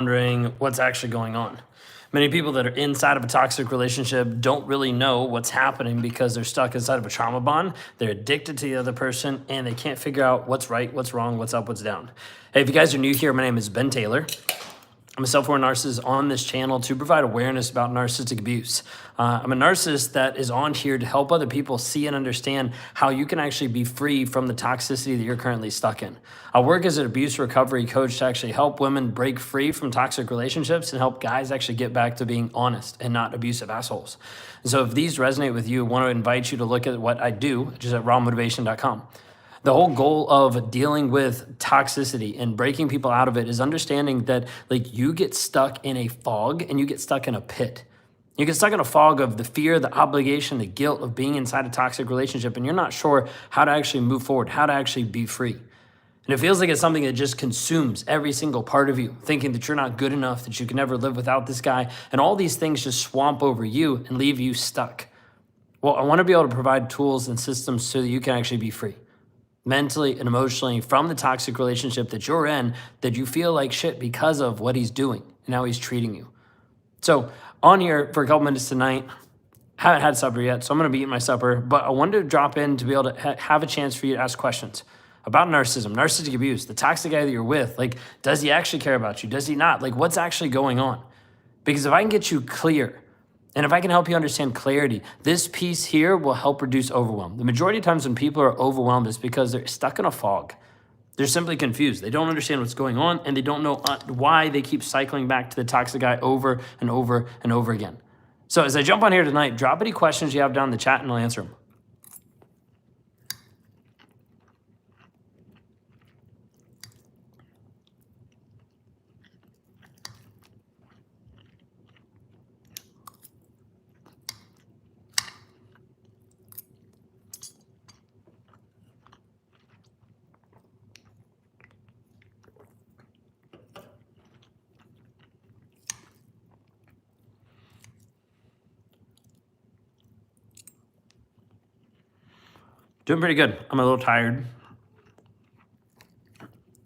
wondering what's actually going on. Many people that are inside of a toxic relationship don't really know what's happening because they're stuck inside of a trauma bond. They're addicted to the other person and they can't figure out what's right, what's wrong, what's up, what's down. Hey, if you guys are new here, my name is Ben Taylor. I'm a self-aware narcissist on this channel to provide awareness about narcissistic abuse. I'm a narcissist that is on here to help other people see and understand how you can actually be free from the toxicity that you're currently stuck in. I work as an abuse recovery coach to actually help women break free from toxic relationships and help guys actually get back to being honest and not abusive assholes. And so if these resonate with you, I want to invite you to look at what I do, which is at rawmotivation.com. The whole goal of dealing with toxicity and breaking people out of it is understanding that like you get stuck in a fog and you get stuck in a pit. You get stuck in a fog of the fear, the obligation, the guilt of being inside a toxic relationship, and you're not sure how to actually move forward, how to actually be free. And it feels like it's something that just consumes every single part of you, thinking that you're not good enough, that you can never live without this guy, and all these things just swamp over you and leave you stuck. Well, I want to be able to provide tools and systems so that you can actually be free. Mentally and emotionally from the toxic relationship that you're in, that you feel like shit because of what he's doing and how he's treating you. So on here for a couple minutes tonight, haven't had supper yet, so I'm going to be eating my supper, but I wanted to drop in to be able to have a chance for you to ask questions about narcissism, narcissistic abuse, the toxic guy that you're with. Like, does he actually care about you? Does he not? Like, what's actually going on? Because if I can get you clear, and if I can help you understand clarity, this piece here will help reduce overwhelm. The majority of times when people are overwhelmed, it's because they're stuck in a fog. They're simply confused. They don't understand what's going on, and they don't know why they keep cycling back to the toxic guy over and over and over again. So as I jump on here tonight, drop any questions you have down in the chat, and I'll answer them. Doing pretty good. I'm a little tired.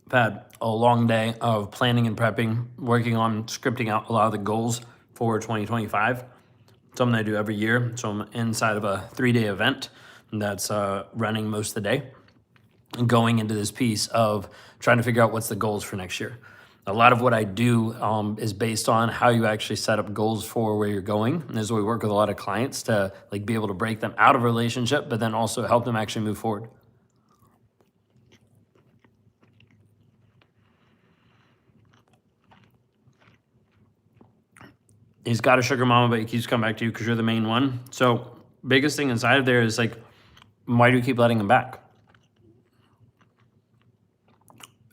I've had a long day of planning and prepping, working on scripting out a lot of the goals for 2025. Something I do every year. So I'm inside of a 3-day event that's running most of the day and going into this piece of trying to figure out what's the goals for next year. A lot of what I do is based on how you actually set up goals for where you're going. And this is why we work with a lot of clients to like be able to break them out of a relationship, but then also help them actually move forward. He's got a sugar mama, but he keeps coming back to you because you're the main one. So biggest thing inside of there is like, why do you keep letting him back?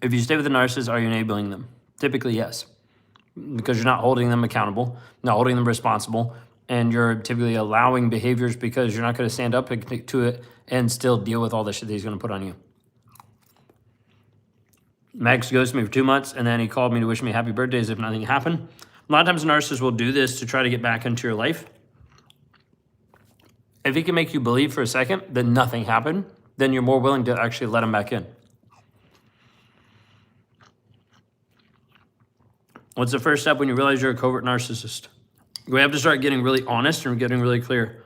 If you stay with a narcissist, are you enabling them? Typically, yes, because you're not holding them accountable, not holding them responsible, and you're typically allowing behaviors because you're not going to stand up to it and still deal with all the shit that he's going to put on you. Max ghosted me for 2 months, and then he called me to wish me happy birthday as if nothing happened. A lot of times, a narcissist will do this to try to get back into your life. If he can make you believe for a second that nothing happened, then you're more willing to actually let him back in. What's the first step when you realize you're a covert narcissist? We have to start getting really honest and getting really clear.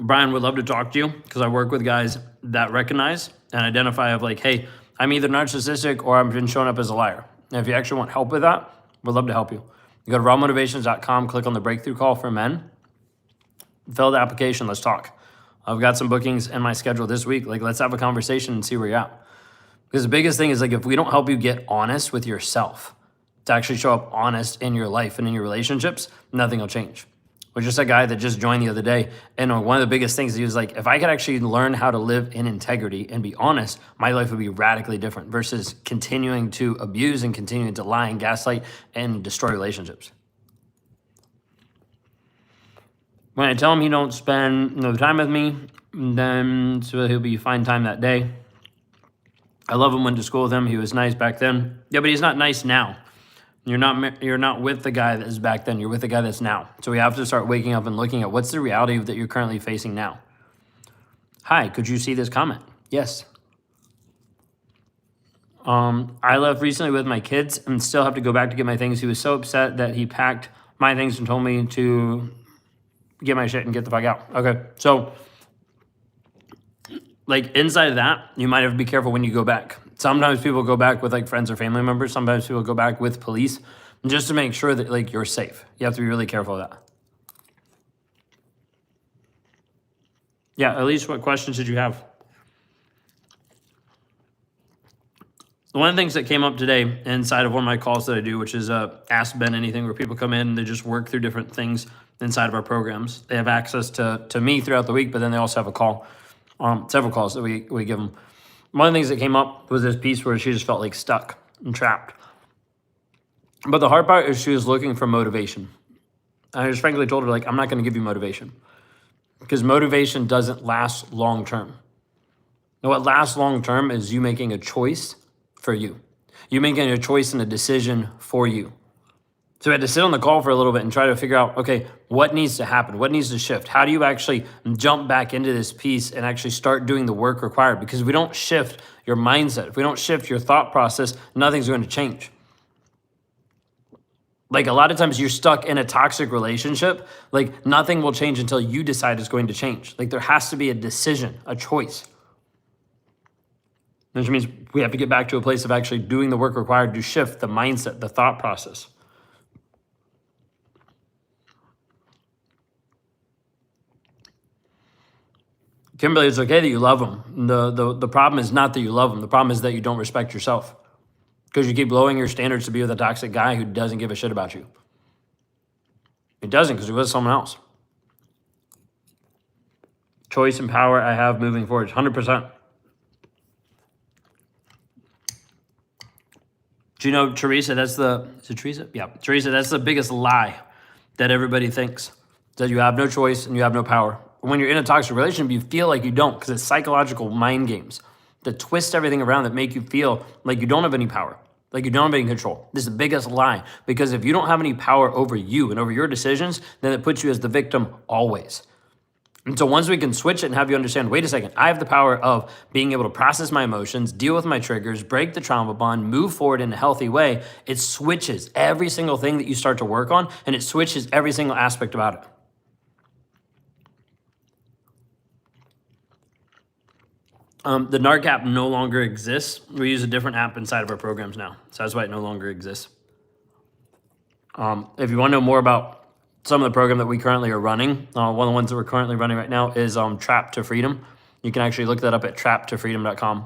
Brian would love to talk to you because I work with guys that recognize and identify of like, hey, I'm either narcissistic or I've been showing up as a liar. And if you actually want help with that, we'd love to help you. You go to rawmotivations.com, click on the breakthrough call for men, fill the application, let's talk. I've got some bookings in my schedule this week. Like, let's have a conversation and see where you're at. Because the biggest thing is like, if we don't help you get honest with yourself, to actually show up honest in your life and in your relationships, nothing will change. We're just a guy that just joined the other day, and one of the biggest things, he was like, if I could actually learn how to live in integrity and be honest, my life would be radically different versus continuing to abuse and continuing to lie and gaslight and destroy relationships. When I tell him he don't spend no time with me, then so he'll be fine time that day. I love him, went to school with him. He was nice back then. Yeah, but he's not nice now. You're not with the guy that is back then. You're with the guy that's now. So we have to start waking up and looking at what's the reality that you're currently facing now. Hi, could you see this comment? Yes. I left recently with my kids and still have to go back to get my things. He was so upset that he packed my things and told me to get my shit and get the fuck out. Okay, so like inside of that, you might have to be careful when you go back. Sometimes people go back with like friends or family members. Sometimes people go back with police just to make sure that like you're safe. You have to be really careful of that. Yeah, at least what questions did you have? One of the things that came up today inside of one of my calls that I do, which is Ask Ben Anything, where people come in and they just work through different things inside of our programs. They have access to me throughout the week, but then they also have a call, several calls that we give them. One of the things that came up was this piece where she just felt like stuck and trapped. But the hard part is she was looking for motivation. I just frankly told her, like, I'm not going to give you motivation because motivation doesn't last long term. Now, what lasts long term is you making a choice for you. You making a choice and a decision for you. So I had to sit on the call for a little bit and try to figure out, okay, what needs to happen? What needs to shift? How do you actually jump back into this piece and actually start doing the work required? Because if we don't shift your mindset, if we don't shift your thought process, nothing's going to change. Like a lot of times you're stuck in a toxic relationship, like nothing will change until you decide it's going to change. Like there has to be a decision, a choice. Which means we have to get back to a place of actually doing the work required to shift the mindset, the thought process. Kimberly, it's okay that you love them. The problem is not that you love them. The problem is that you don't respect yourself because you keep lowering your standards to be with a toxic guy who doesn't give a shit about you. He doesn't because he was someone else. Choice and power I have moving forward, 100%. Do you know, Teresa, is it Teresa? Yeah, Teresa, that's the biggest lie that everybody thinks, that you have no choice and you have no power. When you're in a toxic relationship, you feel like you don't because it's psychological mind games that twist everything around that make you feel like you don't have any power, like you don't have any control. This is the biggest lie because if you don't have any power over you and over your decisions, then it puts you as the victim always. And so once we can switch it and have you understand, wait a second, I have the power of being able to process my emotions, deal with my triggers, break the trauma bond, move forward in a healthy way, it switches every single thing that you start to work on, and it switches every single aspect about it. The NARC app no longer exists. We use a different app inside of our programs now. So that's why it no longer exists. If you want to know more about some of the program that we currently are running, one of the ones that we're currently running right now is Trap to Freedom. You can actually look that up at traptofreedom.com.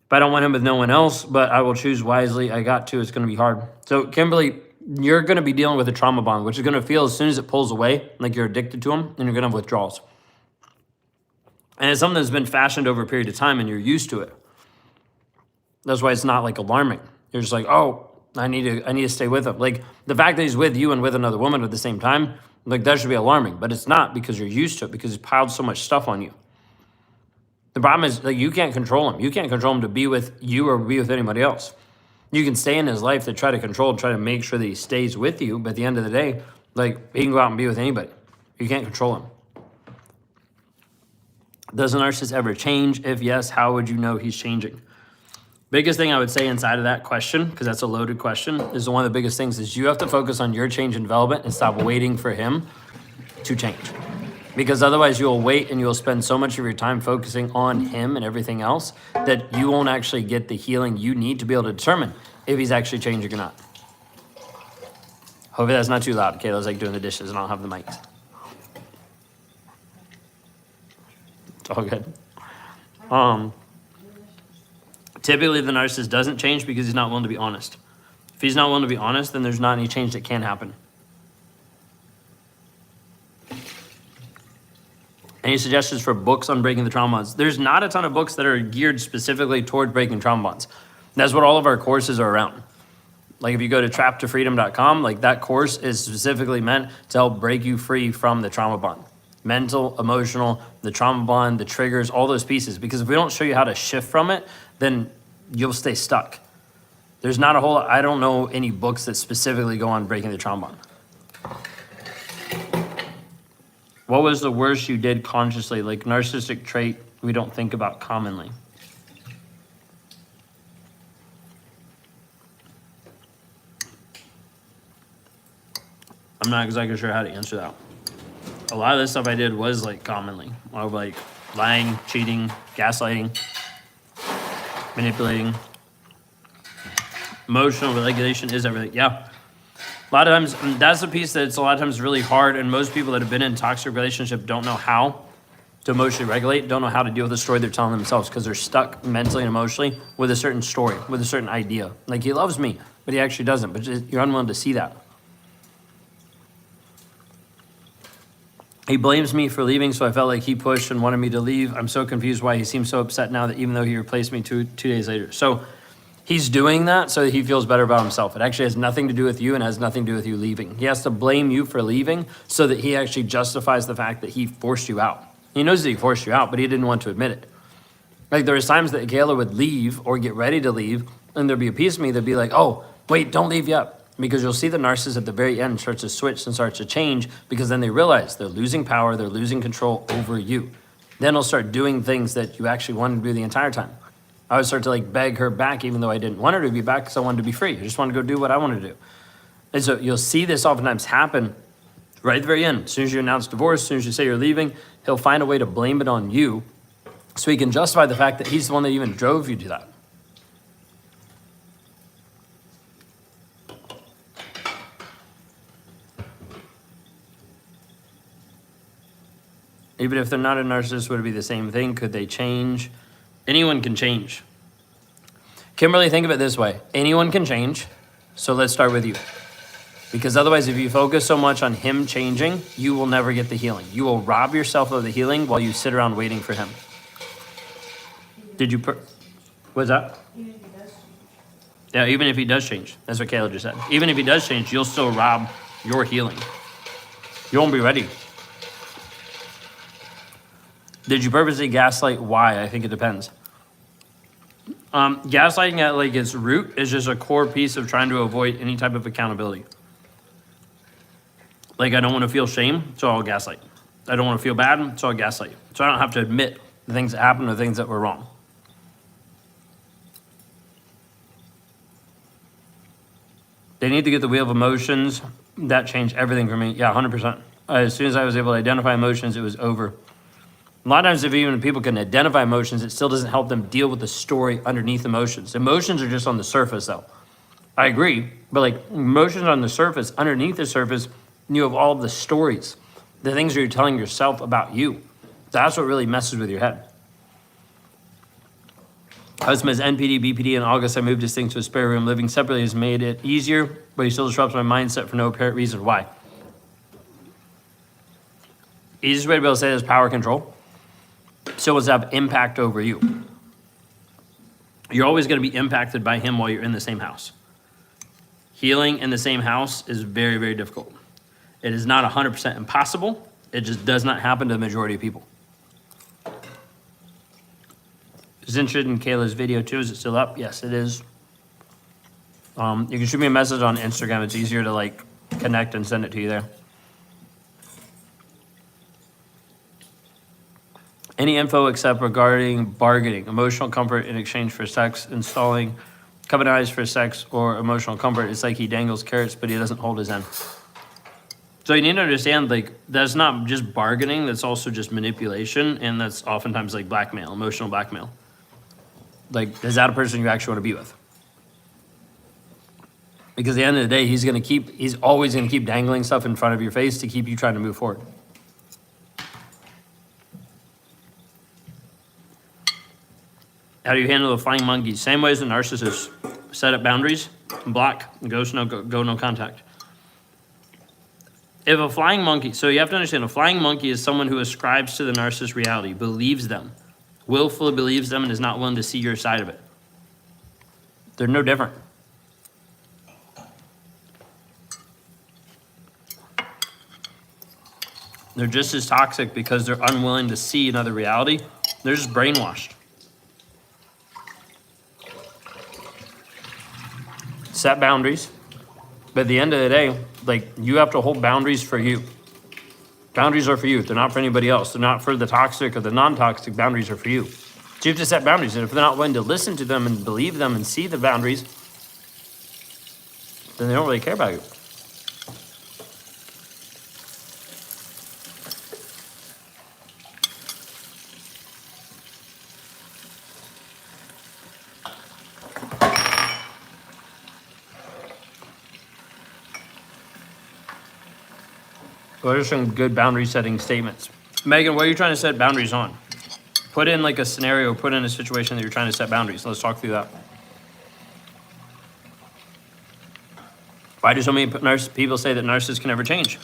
If I don't want him with no one else, but I will choose wisely, I got to, it's going to be hard. So Kimberly, you're going to be dealing with a trauma bond, which is going to feel as soon as it pulls away, like you're addicted to them, and you're going to have withdrawals. And it's something that's been fashioned over a period of time and you're used to it. That's why it's not like alarming. You're just like, oh, I need to stay with him. Like the fact that he's with you and with another woman at the same time, like that should be alarming, but it's not because you're used to it because he's piled so much stuff on you. The problem is like you can't control him. You can't control him to be with you or be with anybody else. You can stay in his life to try to control and try to make sure that he stays with you, but at the end of the day, like he can go out and be with anybody. You can't control him. Does a narcissist ever change? If yes, how would you know he's changing? Biggest thing I would say inside of that question, because that's a loaded question, is one of the biggest things is you have to focus on your change and development and stop waiting for him to change. Because otherwise you'll wait and you'll spend so much of your time focusing on him and everything else that you won't actually get the healing you need to be able to determine if he's actually changing or not. Hopefully that's not too loud. Kayla's like doing the dishes and I don't have the mics. It's all good. Typically, the narcissist doesn't change because he's not willing to be honest. If he's not willing to be honest, then there's not any change that can happen. Any suggestions for books on breaking the trauma bonds? There's not a ton of books that are geared specifically toward breaking trauma bonds. That's what all of our courses are around. Like if you go to traptofreedom.com, like that course is specifically meant to help break you free from the trauma bond. Mental, emotional, the trauma bond, the triggers, all those pieces. Because if we don't show you how to shift from it, then you'll stay stuck. There's not a whole lot, I don't know any books that specifically go on breaking the trauma bond. What was the worst you did consciously? Like narcissistic trait we don't think about commonly. I'm not exactly sure how to answer that. A lot of this stuff I did was like commonly. Of like lying, cheating, gaslighting, manipulating. Emotional regulation is everything. Yeah. A lot of times, that's the piece that's a lot of times really hard, and most people that have been in toxic relationship don't know how to emotionally regulate, don't know how to deal with the story they're telling themselves because they're stuck mentally and emotionally with a certain story, with a certain idea. Like, he loves me, but he actually doesn't, but you're unwilling to see that. He blames me for leaving, so I felt like he pushed and wanted me to leave. I'm so confused why he seems so upset now that even though he replaced me two days later. So he's doing that so that he feels better about himself. It actually has nothing to do with you and has nothing to do with you leaving. He has to blame you for leaving so that he actually justifies the fact that he forced you out. He knows that he forced you out, but he didn't want to admit it. Like, there was times that Kayla would leave or get ready to leave, and there'd be a piece of me that'd be like, oh, wait, don't leave yet. Because you'll see the narcissist at the very end starts to switch and starts to change, because then they realize they're losing power, they're losing control over you. Then they'll start doing things that you actually wanted to do the entire time. I would start to like beg her back, even though I didn't want her to be back because I wanted to be free. I just wanted to go do what I wanted to do. And so you'll see this oftentimes happen right at the very end. As soon as you announce divorce, as soon as you say you're leaving, he'll find a way to blame it on you so he can justify the fact that he's the one that even drove you to that. Even if they're not a narcissist, would it be the same thing? Could they change? Anyone can change. Kimberly, think of it this way. Anyone can change, so let's start with you. Because otherwise, if you focus so much on him changing, you will never get the healing. You will rob yourself of the healing while you sit around waiting for him. Did you... What's that? Even if he does change. Yeah, even if he does change. That's what Kayla just said. Even if he does change, you'll still rob your healing. You won't be ready. Did you purposely gaslight? Why? I think it depends. Gaslighting at like its root is just a core piece of trying to avoid any type of accountability. Like, I don't want to feel shame, so I'll gaslight. I don't want to feel bad, so I'll gaslight. So I don't have to admit the things that happened or things that were wrong. They need to get the wheel of emotions. That changed everything for me. Yeah, 100%. As soon as I was able to identify emotions, it was over. A lot of times, if even people can identify emotions, it still doesn't help them deal with the story underneath emotions. Emotions are just on the surface, though. I agree, but like emotions on the surface, underneath the surface, you have all of the stories, the things that you're telling yourself about you. That's what really messes with your head. Husband's NPD, BPD. In August, I moved his things to a spare room. Living separately has made it easier, but he still disrupts my mindset for no apparent reason. Why? Easiest way to be able to say this is power control. So it's have impact over you. You're always going to be impacted by him while you're in the same house. Healing in the same house is very, very difficult. It is not 100% impossible. It just does not happen to the majority of people. Is interested in Kayla's video too? Is it still up? Yes, it is. You can shoot me a message on Instagram. It's easier to like connect and send it to you there. Any info except regarding bargaining, emotional comfort in exchange for sex, installing covenants for sex or emotional comfort. It's like he dangles carrots, but he doesn't hold his end. So you need to understand, like, that's not just bargaining, that's also just manipulation, and that's oftentimes like blackmail, emotional blackmail. Like, is that a person you actually want to be with? Because at the end of the day, he's always gonna keep dangling stuff in front of your face to keep you trying to move forward. How do you handle the flying monkeys? Same way as the narcissist. Set up boundaries, block, go no contact. If a flying monkey, so you have to understand, a flying monkey is someone who ascribes to the narcissist reality, believes them, willfully believes them, and is not willing to see your side of it. They're no different. They're just as toxic because they're unwilling to see another reality. They're just brainwashed. Set boundaries, but at the end of the day, like, you have to hold boundaries for you. Boundaries are for you. They're not for anybody else. They're not for the toxic or the non-toxic. Boundaries are for you. So you have to set boundaries, and if they're not willing to listen to them and believe them and see the boundaries, then they don't really care about you. What are some good boundary setting statements? Megan, what are you trying to set boundaries on? Put in like a scenario, put in a situation that you're trying to set boundaries. Let's talk through that. Why do so many people say that narcissists can never change?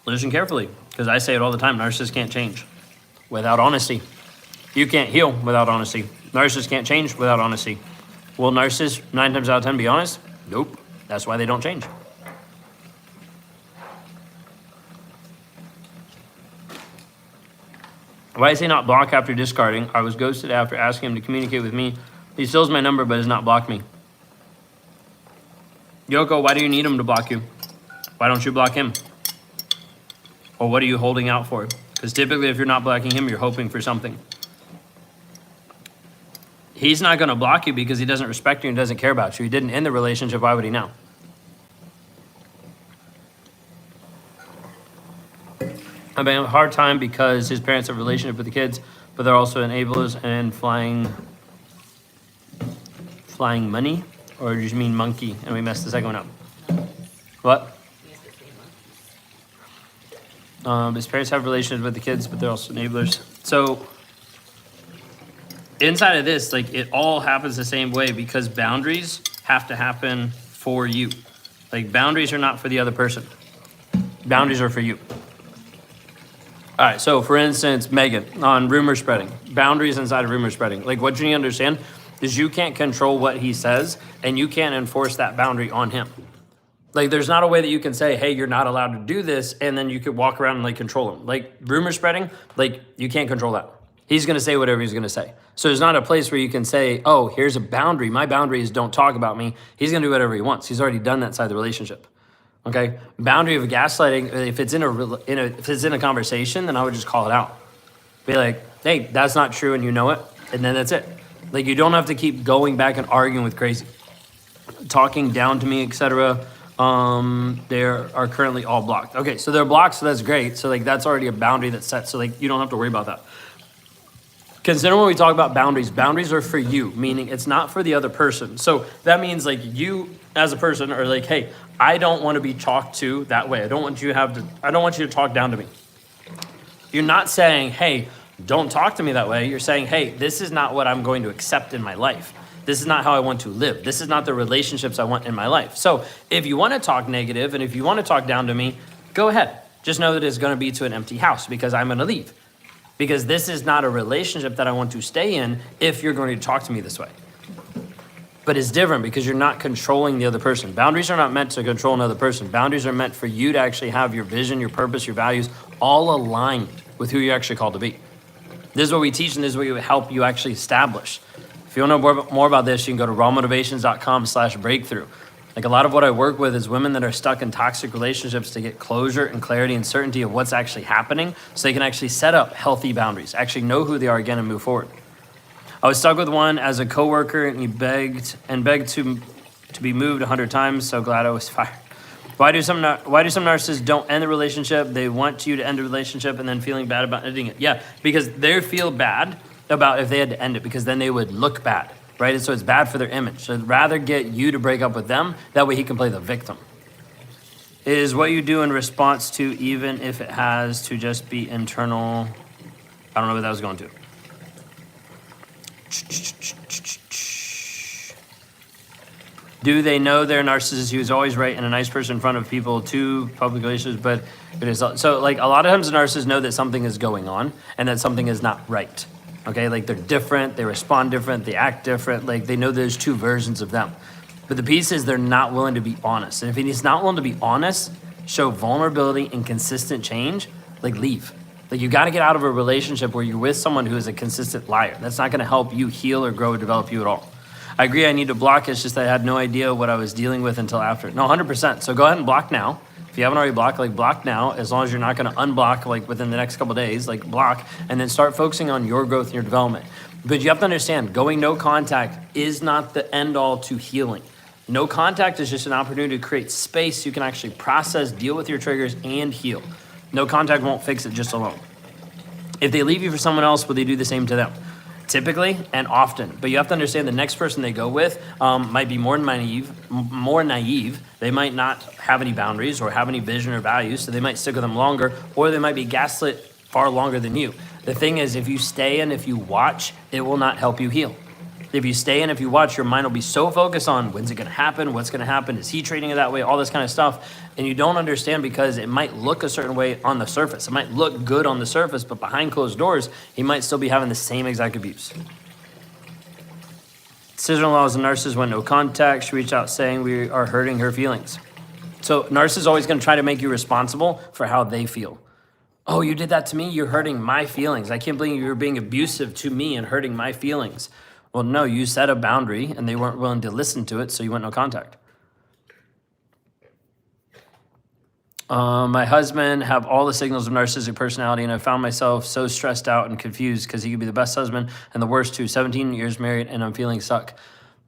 Listen carefully, because I say it all the time. Narcissists can't change without honesty. You can't heal without honesty. Narcissists can't change without honesty. Will narcissists 9 times out of 10 be honest? Nope. That's why they don't change. Why is he not blocked after discarding? I was ghosted after asking him to communicate with me. He still has my number, but has not blocked me. Yoko, why do you need him to block you? Why don't you block him? Or what are you holding out for? Because typically if you're not blocking him, you're hoping for something. He's not going to block you because he doesn't respect you and doesn't care about you. He didn't end the relationship. Why would he now? I'm having a hard time because his parents have a relationship with the kids, but they're also enablers and flying money, or did you mean monkey? And we messed the second one up. What? His parents have relationships with the kids, but they're also enablers. So inside of this, like it all happens the same way because boundaries have to happen for you. Like boundaries are not for the other person. Boundaries are for you. All right, so for instance, Megan, on rumor spreading, boundaries inside of rumor spreading. Like what you need to understand is you can't control what he says and you can't enforce that boundary on him. Like there's not a way that you can say, hey, you're not allowed to do this, and then you could walk around and like control him. Like rumor spreading, like you can't control that. He's gonna say whatever he's gonna say. So there's not a place where you can say, oh, here's a boundary. My boundary is don't talk about me. He's gonna do whatever he wants. He's already done that side of the relationship. Okay, boundary of gaslighting, if it's in a conversation, then I would just call it out. Be like, hey, that's not true and you know it, and then that's it. Like you don't have to keep going back and arguing with crazy. Talking down to me, etc. They are currently all blocked. Okay, so they're blocked, so that's great. So like that's already a boundary that's set, so like you don't have to worry about that. Consider when we talk about boundaries, boundaries are for you, meaning it's not for the other person. So that means like you as a person are like, hey, I don't want to be talked to that way. I don't want you to talk down to me. You're not saying, hey, don't talk to me that way. You're saying, hey, this is not what I'm going to accept in my life. This is not how I want to live. This is not the relationships I want in my life. So if you want to talk negative and if you want to talk down to me, go ahead. Just know that it's going to be to an empty house because I'm going to leave. Because this is not a relationship that I want to stay in if you're going to talk to me this way. But it's different because you're not controlling the other person. Boundaries are not meant to control another person. Boundaries are meant for you to actually have your vision, your purpose, your values all aligned with who you're actually called to be. This is what we teach and this is what we help you actually establish. If you want to know more about this, you can go to rawmotivations.com/breakthrough. Like a lot of what I work with is women that are stuck in toxic relationships to get closure and clarity and certainty of what's actually happening so they can actually set up healthy boundaries, actually know who they are again and move forward. I was stuck with one as a coworker and he begged to be moved 100 times. So glad I was fired. Why do some narcissists don't end the relationship? They want you to end the relationship and then feeling bad about ending it. Yeah, because they feel bad about if they had to end it because then they would look bad. Right? And so it's bad for their image. So I'd rather get you to break up with them. That way he can play the victim. Is what you do in response to, even if it has to just be internal. I don't know what that was going to. Do they know they're a narcissist who's always right and a nice person in front of people to public relations, but it is so like a lot of times narcissists know that something is going on and that something is not right. Okay, like they're different, they respond different, they act different, like they know there's two versions of them. But the piece is they're not willing to be honest. And if he's not willing to be honest, show vulnerability and consistent change, like leave. Like you gotta get out of a relationship where you're with someone who is a consistent liar. That's not gonna help you heal or grow or develop you at all. I agree I need to block, it's just that I had no idea what I was dealing with until after. No, 100%, so go ahead and block now. If you haven't already blocked, like block now, as long as you're not gonna unblock like within the next couple of days, like block, and then start focusing on your growth and your development. But you have to understand, going no contact is not the end all to healing. No contact is just an opportunity to create space so you can actually process, deal with your triggers, and heal. No contact won't fix it just alone. If they leave you for someone else, will they do the same to them? typically and often. But you have to understand the next person they go with might be more naive. They might not have any boundaries or have any vision or values, so they might stick with them longer, or they might be gaslit far longer than you. The thing is, if you stay and if you watch, it will not help you heal. If you stay and if you watch, your mind will be so focused on when's it going to happen, what's going to happen, is he treating it that way, all this kind of stuff, and you don't understand because it might look a certain way on the surface. It might look good on the surface, but behind closed doors, he might still be having the same exact abuse. Sister-in-law is a narcissist, went no contact. She reached out saying we are hurting her feelings. So narcissist is always going to try to make you responsible for how they feel. Oh, you did that to me? You're hurting my feelings. I can't believe you're being abusive to me and hurting my feelings. Well, no, you set a boundary and they weren't willing to listen to it, so you went no contact. My husband have all the signals of narcissistic personality, and I found myself so stressed out and confused because he could be the best husband and the worst too. 17 years married, and I'm feeling stuck.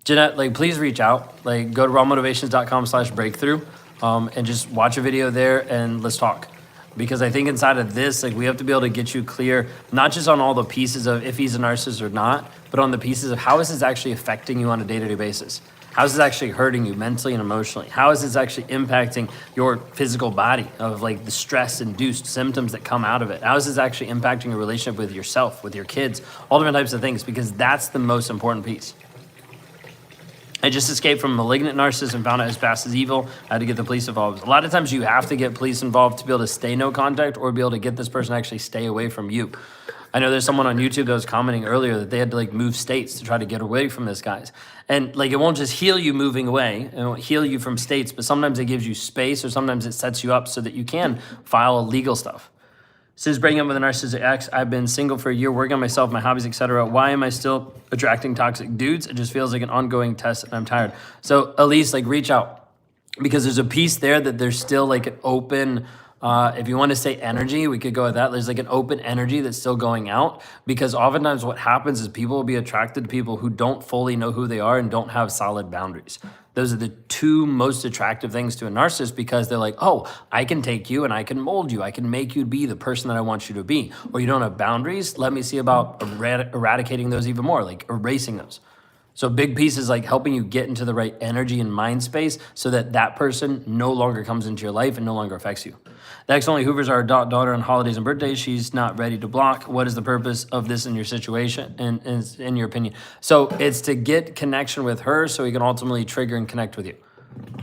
Jeanette, please reach out. Go to rawmotivations.com/breakthrough and just watch a video there and let's talk. Because I think inside of this, we have to be able to get you clear, not just on all the pieces of if he's a narcissist or not, but on the pieces of how is this actually affecting you on a day-to-day basis? How is this actually hurting you mentally and emotionally? How is this actually impacting your physical body of the stress-induced symptoms that come out of it? How is this actually impacting your relationship with yourself, with your kids, all different types of things, because that's the most important piece. I just escaped from a malignant narcissist and found out his past is evil. I had to get the police involved. A lot of times you have to get police involved to be able to stay no contact or be able to get this person to actually stay away from you. I know there's someone on YouTube that was commenting earlier that they had to move states to try to get away from this guys. And it won't just heal you moving away, it won't heal you from states, but sometimes it gives you space or sometimes it sets you up so that you can file legal stuff. Since breaking up with a narcissistic ex, I've been single for a year, working on myself, my hobbies, etc. Why am I still attracting toxic dudes? It just feels like an ongoing test and I'm tired. So at least reach out, because there's a piece there that there's still an open, if you want to say energy, we could go with that. There's an open energy that's still going out, because oftentimes what happens is people will be attracted to people who don't fully know who they are and don't have solid boundaries. Those are the two most attractive things to a narcissist, because they're oh, I can take you and I can mold you. I can make you be the person that I want you to be. Or you don't have boundaries. Let me see about eradicating those even more, erasing those. So big piece is helping you get into the right energy and mind space so that that person no longer comes into your life and no longer affects you. The ex only hoovers our daughter on holidays and birthdays. She's not ready to block. What is the purpose of this in your situation and in your opinion? So it's to get connection with her so he can ultimately trigger and connect with you.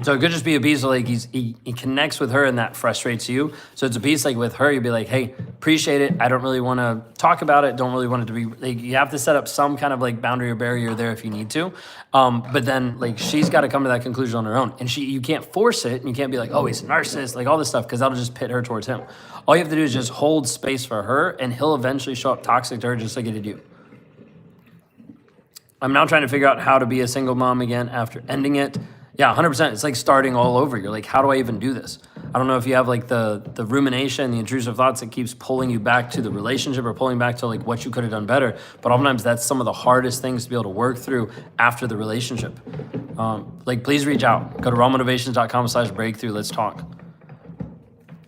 So it could just be a piece of he connects with her and that frustrates you. So it's a piece with her, you'd be hey, appreciate it. I don't really want to talk about it. Don't really want it to be, you have to set up some kind of boundary or barrier there if you need to. But then she's got to come to that conclusion on her own. And you can't force it and you can't be oh, he's a narcissist, all this stuff, because that'll just pit her towards him. All you have to do is just hold space for her and he'll eventually show up toxic to her just like he did you. I'm now trying to figure out how to be a single mom again after ending it. Yeah, 100%. It's starting all over. You're how do I even do this? I don't know if you have the rumination, the intrusive thoughts that keeps pulling you back to the relationship or pulling back to what you could have done better. But oftentimes that's some of the hardest things to be able to work through after the relationship. Please reach out. Go to rawmotivations.com/breakthrough. Let's talk.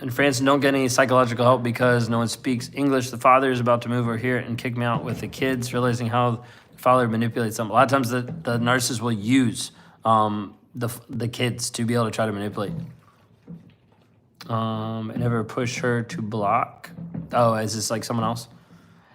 In France, don't get any psychological help because no one speaks English. The father is about to move over here and kick me out with the kids, realizing how the father manipulates them. A lot of times the narcissist will use the kids to be able to try to manipulate. I never push her to block. Oh, is this someone else?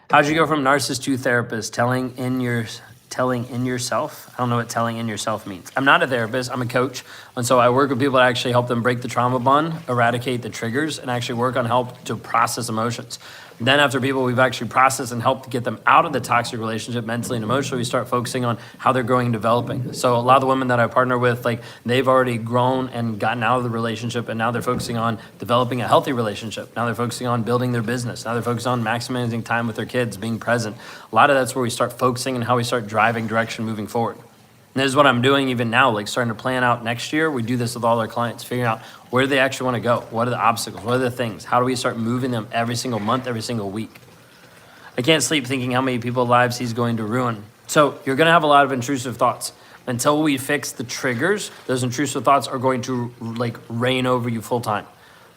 How'd you go from narcissist to therapist? Telling in yourself? I don't know what telling in yourself means. I'm not a therapist, I'm a coach. And so I work with people to actually help them break the trauma bond, eradicate the triggers, and actually work on help to process emotions. Then after people we've actually processed and helped to get them out of the toxic relationship mentally and emotionally, we start focusing on how they're growing and developing. So a lot of the women that I partner with, they've already grown and gotten out of the relationship, and now they're focusing on developing a healthy relationship. Now they're focusing on building their business. Now they're focused on maximizing time with their kids, being present. A lot of that's where we start focusing and how we start driving direction moving forward. And this is what I'm doing even now, starting to plan out next year. We do this with all our clients, figuring out where do they actually want to go? What are the obstacles? What are the things? How do we start moving them every single month, every single week? I can't sleep thinking how many people's lives he's going to ruin. So you're going to have a lot of intrusive thoughts. Until we fix the triggers, those intrusive thoughts are going to reign over you full time.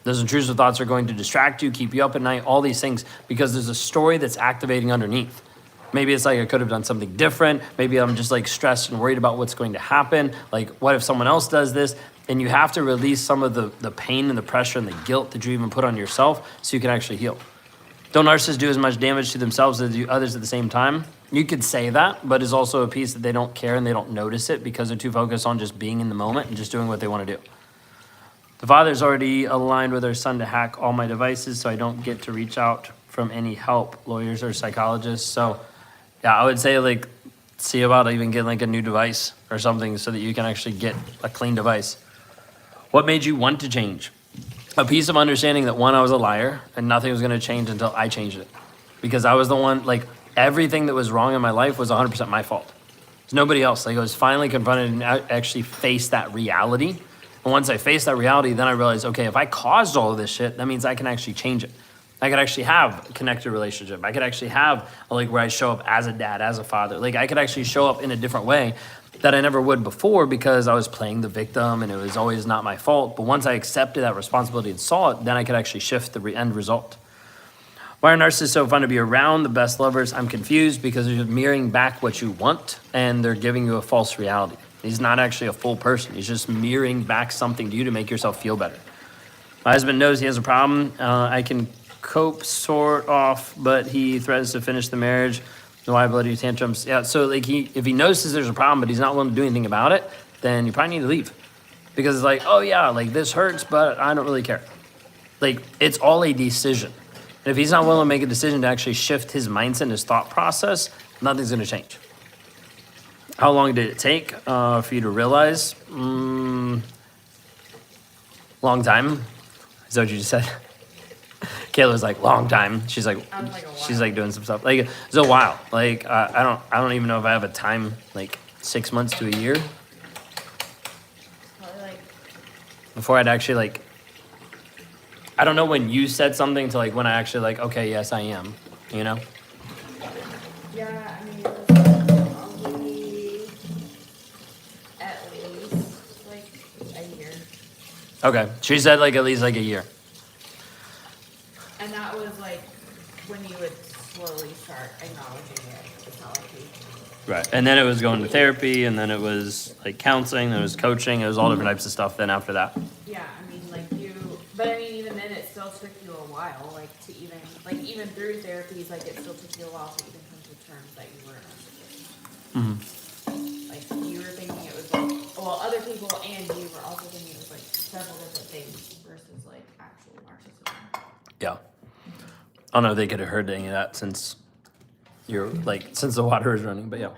Those intrusive thoughts are going to distract you, keep you up at night, all these things, because there's a story that's activating underneath. Maybe it's like I could have done something different. Maybe I'm just like stressed and worried about what's going to happen. Like, what if someone else does this? And you have to release some of the pain and the pressure and the guilt that you even put on yourself so you can actually heal. Don't narcissists do as much damage to themselves as they do others at the same time? You could say that, but it's also a piece that they don't care and they don't notice it because they're too focused on just being in the moment and just doing what they want to do. The father's already aligned with their son to hack all my devices so I don't get to reach out from any help, lawyers or psychologists. So yeah, I would say like see about even getting like a new device or something so that you can actually get a clean device. What made you want to change? A piece of understanding that one, I was a liar and nothing was gonna change until I changed it. Because I was the one, like everything that was wrong in my life was 100% my fault. There's nobody else. Like I was finally confronted and I actually faced that reality. And once I faced that reality, then I realized, okay, if I caused all of this shit, that means I can actually change it. I could actually have a connected relationship. I could actually have like where I show up as a dad, as a father. Like I could actually show up in a different way that I never would before because I was playing the victim and it was always not my fault. But once I accepted that responsibility and saw it, then I could actually shift the end result. Why are narcissists so fun to be around? The best lovers? I'm confused because they're mirroring back what you want and they're giving you a false reality. He's not actually a full person. He's just mirroring back something to you to make yourself feel better. My husband knows he has a problem. I can cope sort off, but he threatens to finish the marriage. No liability tantrums. Yeah, so like if he notices there's a problem, but he's not willing to do anything about it, then you probably need to leave. Because it's like, oh yeah, like this hurts, but I don't really care. Like it's all a decision. And if he's not willing to make a decision to actually shift his mindset, his thought process, nothing's gonna change. How long did it take for you to realize? Long time. Is that what you just said? Kayla's like, long time. She's like she's like doing some stuff. Like it's a while. Like I don't even know if I have a time. Like 6 months to a year. Probably like before I'd actually like. I don't know when you said something to like when I actually like, okay, yes, I am. You know. yeah, I mean it was probably at least like a year. Okay, she said like at least like a year. And that was like when you would slowly start acknowledging it. It's not like you. Right, and then it was going to therapy, and then it was like counseling, then it was coaching, it was all different types of stuff. Then after that. Yeah, I mean like but I mean even then it still took you a while, like to even through therapies, like it still took you a while to even come to terms that you were a narcissist. Mm-hmm. Like you were thinking it was like, well, other people and you were also thinking it was like several different things versus like actual narcissism. Yeah. I don't know if they could have heard any of that since you're like since the water was running, but yeah.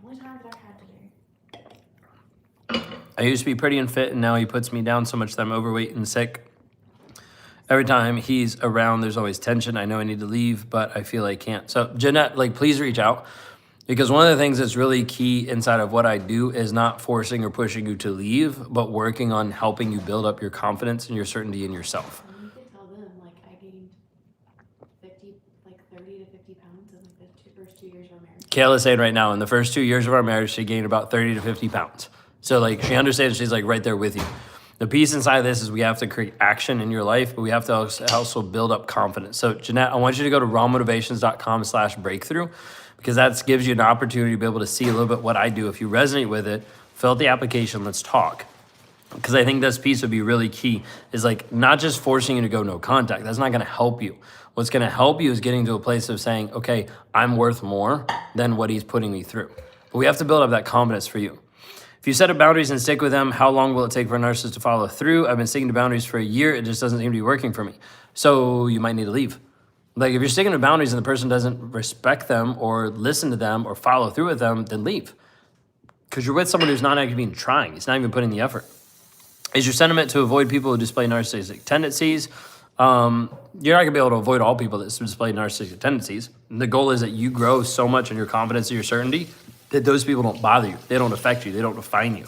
Only time that I've had today. I used to be pretty and fit, and now he puts me down so much that I'm overweight and sick. Every time he's around, there's always tension. I know I need to leave, but I feel I can't. So Jeanette, like, please reach out. Because one of the things that's really key inside of what I do is not forcing or pushing you to leave, but working on helping you build up your confidence and your certainty in yourself. You could tell them, like, I gained 30 to 50 pounds in like the first 2 years of our marriage. Kayla's saying right now, in the first 2 years of our marriage, she gained about 30 to 50 pounds. So like, she understands, she's like right there with you. The piece inside of this is we have to create action in your life, but we have to also build up confidence. So Jeanette, I want you to go to rawmotivations.com/breakthrough because that gives you an opportunity to be able to see a little bit what I do. If you resonate with it, fill out the application, let's talk. Because I think this piece would be really key is like not just forcing you to go no contact. That's not gonna help you. What's gonna help you is getting to a place of saying, okay, I'm worth more than what he's putting me through. But we have to build up that confidence for you. If you set up boundaries and stick with them, how long will it take for a narcissist to follow through? I've been sticking to boundaries for a year. It just doesn't seem to be working for me. So you might need to leave. Like if you're sticking to boundaries and the person doesn't respect them or listen to them or follow through with them, then leave. Because you're with someone who's not actually even trying. He's not even putting the effort. Is your sentiment to avoid people who display narcissistic tendencies? You're not gonna be able to avoid all people that display narcissistic tendencies. The goal is that you grow so much in your confidence and your certainty that those people don't bother you. They don't affect you. They don't define you.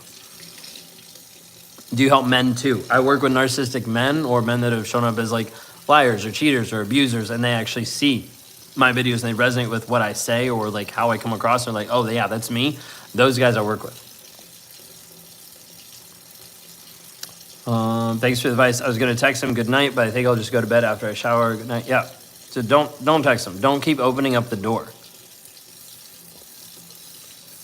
Do you help men too? I work with narcissistic men or men that have shown up as like liars or cheaters or abusers, and they actually see my videos and they resonate with what I say or like how I come across. And they're like, oh yeah, that's me. Those guys I work with. Thanks for the advice. I was going to text him good night, but I think I'll just go to bed after I shower. Good night. Yeah. So don't text them. Don't keep opening up the door.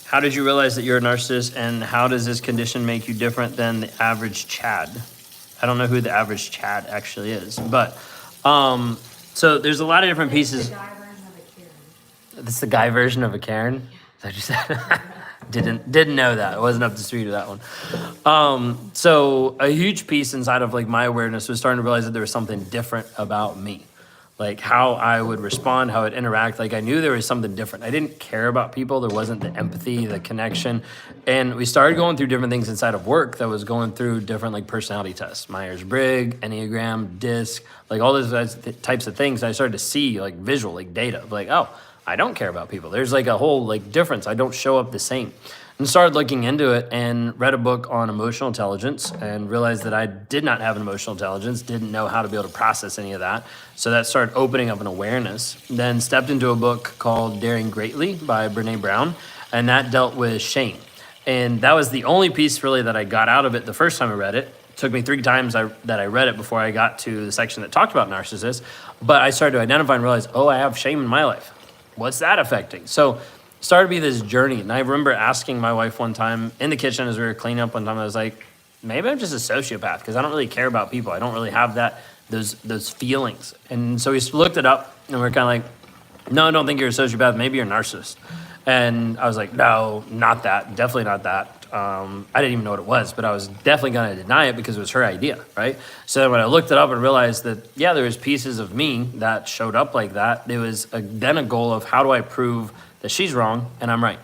How did you realize that you're a narcissist, and how does this condition make you different than the average Chad? I don't know who the average Chad actually is, but so there's a lot of different pieces. The guy version of a Karen. This is the guy version of a Karen. Is that what you said? Didn't know that. I wasn't up to speed with that one. So a huge piece inside of like my awareness was starting to realize that there was something different about me. Like how I would respond, how I'd interact. Like I knew there was something different. I didn't care about people. There wasn't the empathy, the connection. And we started going through different things inside of work that was going through different like personality tests, Myers-Briggs, Enneagram, DISC, like all those types of things. And I started to see like visual, like data of like, oh, I don't care about people. There's like a whole like difference. I don't show up the same. And started looking into it and read a book on emotional intelligence and realized that I did not have an emotional intelligence, didn't know how to be able to process any of that. So that started opening up an awareness. Then stepped into a book called Daring Greatly by Brene Brown, and that dealt with shame. And that was the only piece really that I got out of it the first time I read it. It took me 3 times that I read it before I got to the section that talked about narcissists. But I started to identify and realize, oh, I have shame in my life. What's that affecting? So started to be this journey. And I remember asking my wife one time in the kitchen as we were cleaning up one time, I was like, maybe I'm just a sociopath because I don't really care about people. I don't really have those feelings. And so we looked it up and we're kind of like, no, I don't think you're a sociopath. Maybe you're a narcissist. And I was like, no, not that. Definitely not that. I didn't even know what it was, but I was definitely going to deny it because it was her idea, right? So then when I looked it up and realized that, yeah, there was pieces of me that showed up like that, there was then a goal of how do I prove that she's wrong and I'm right.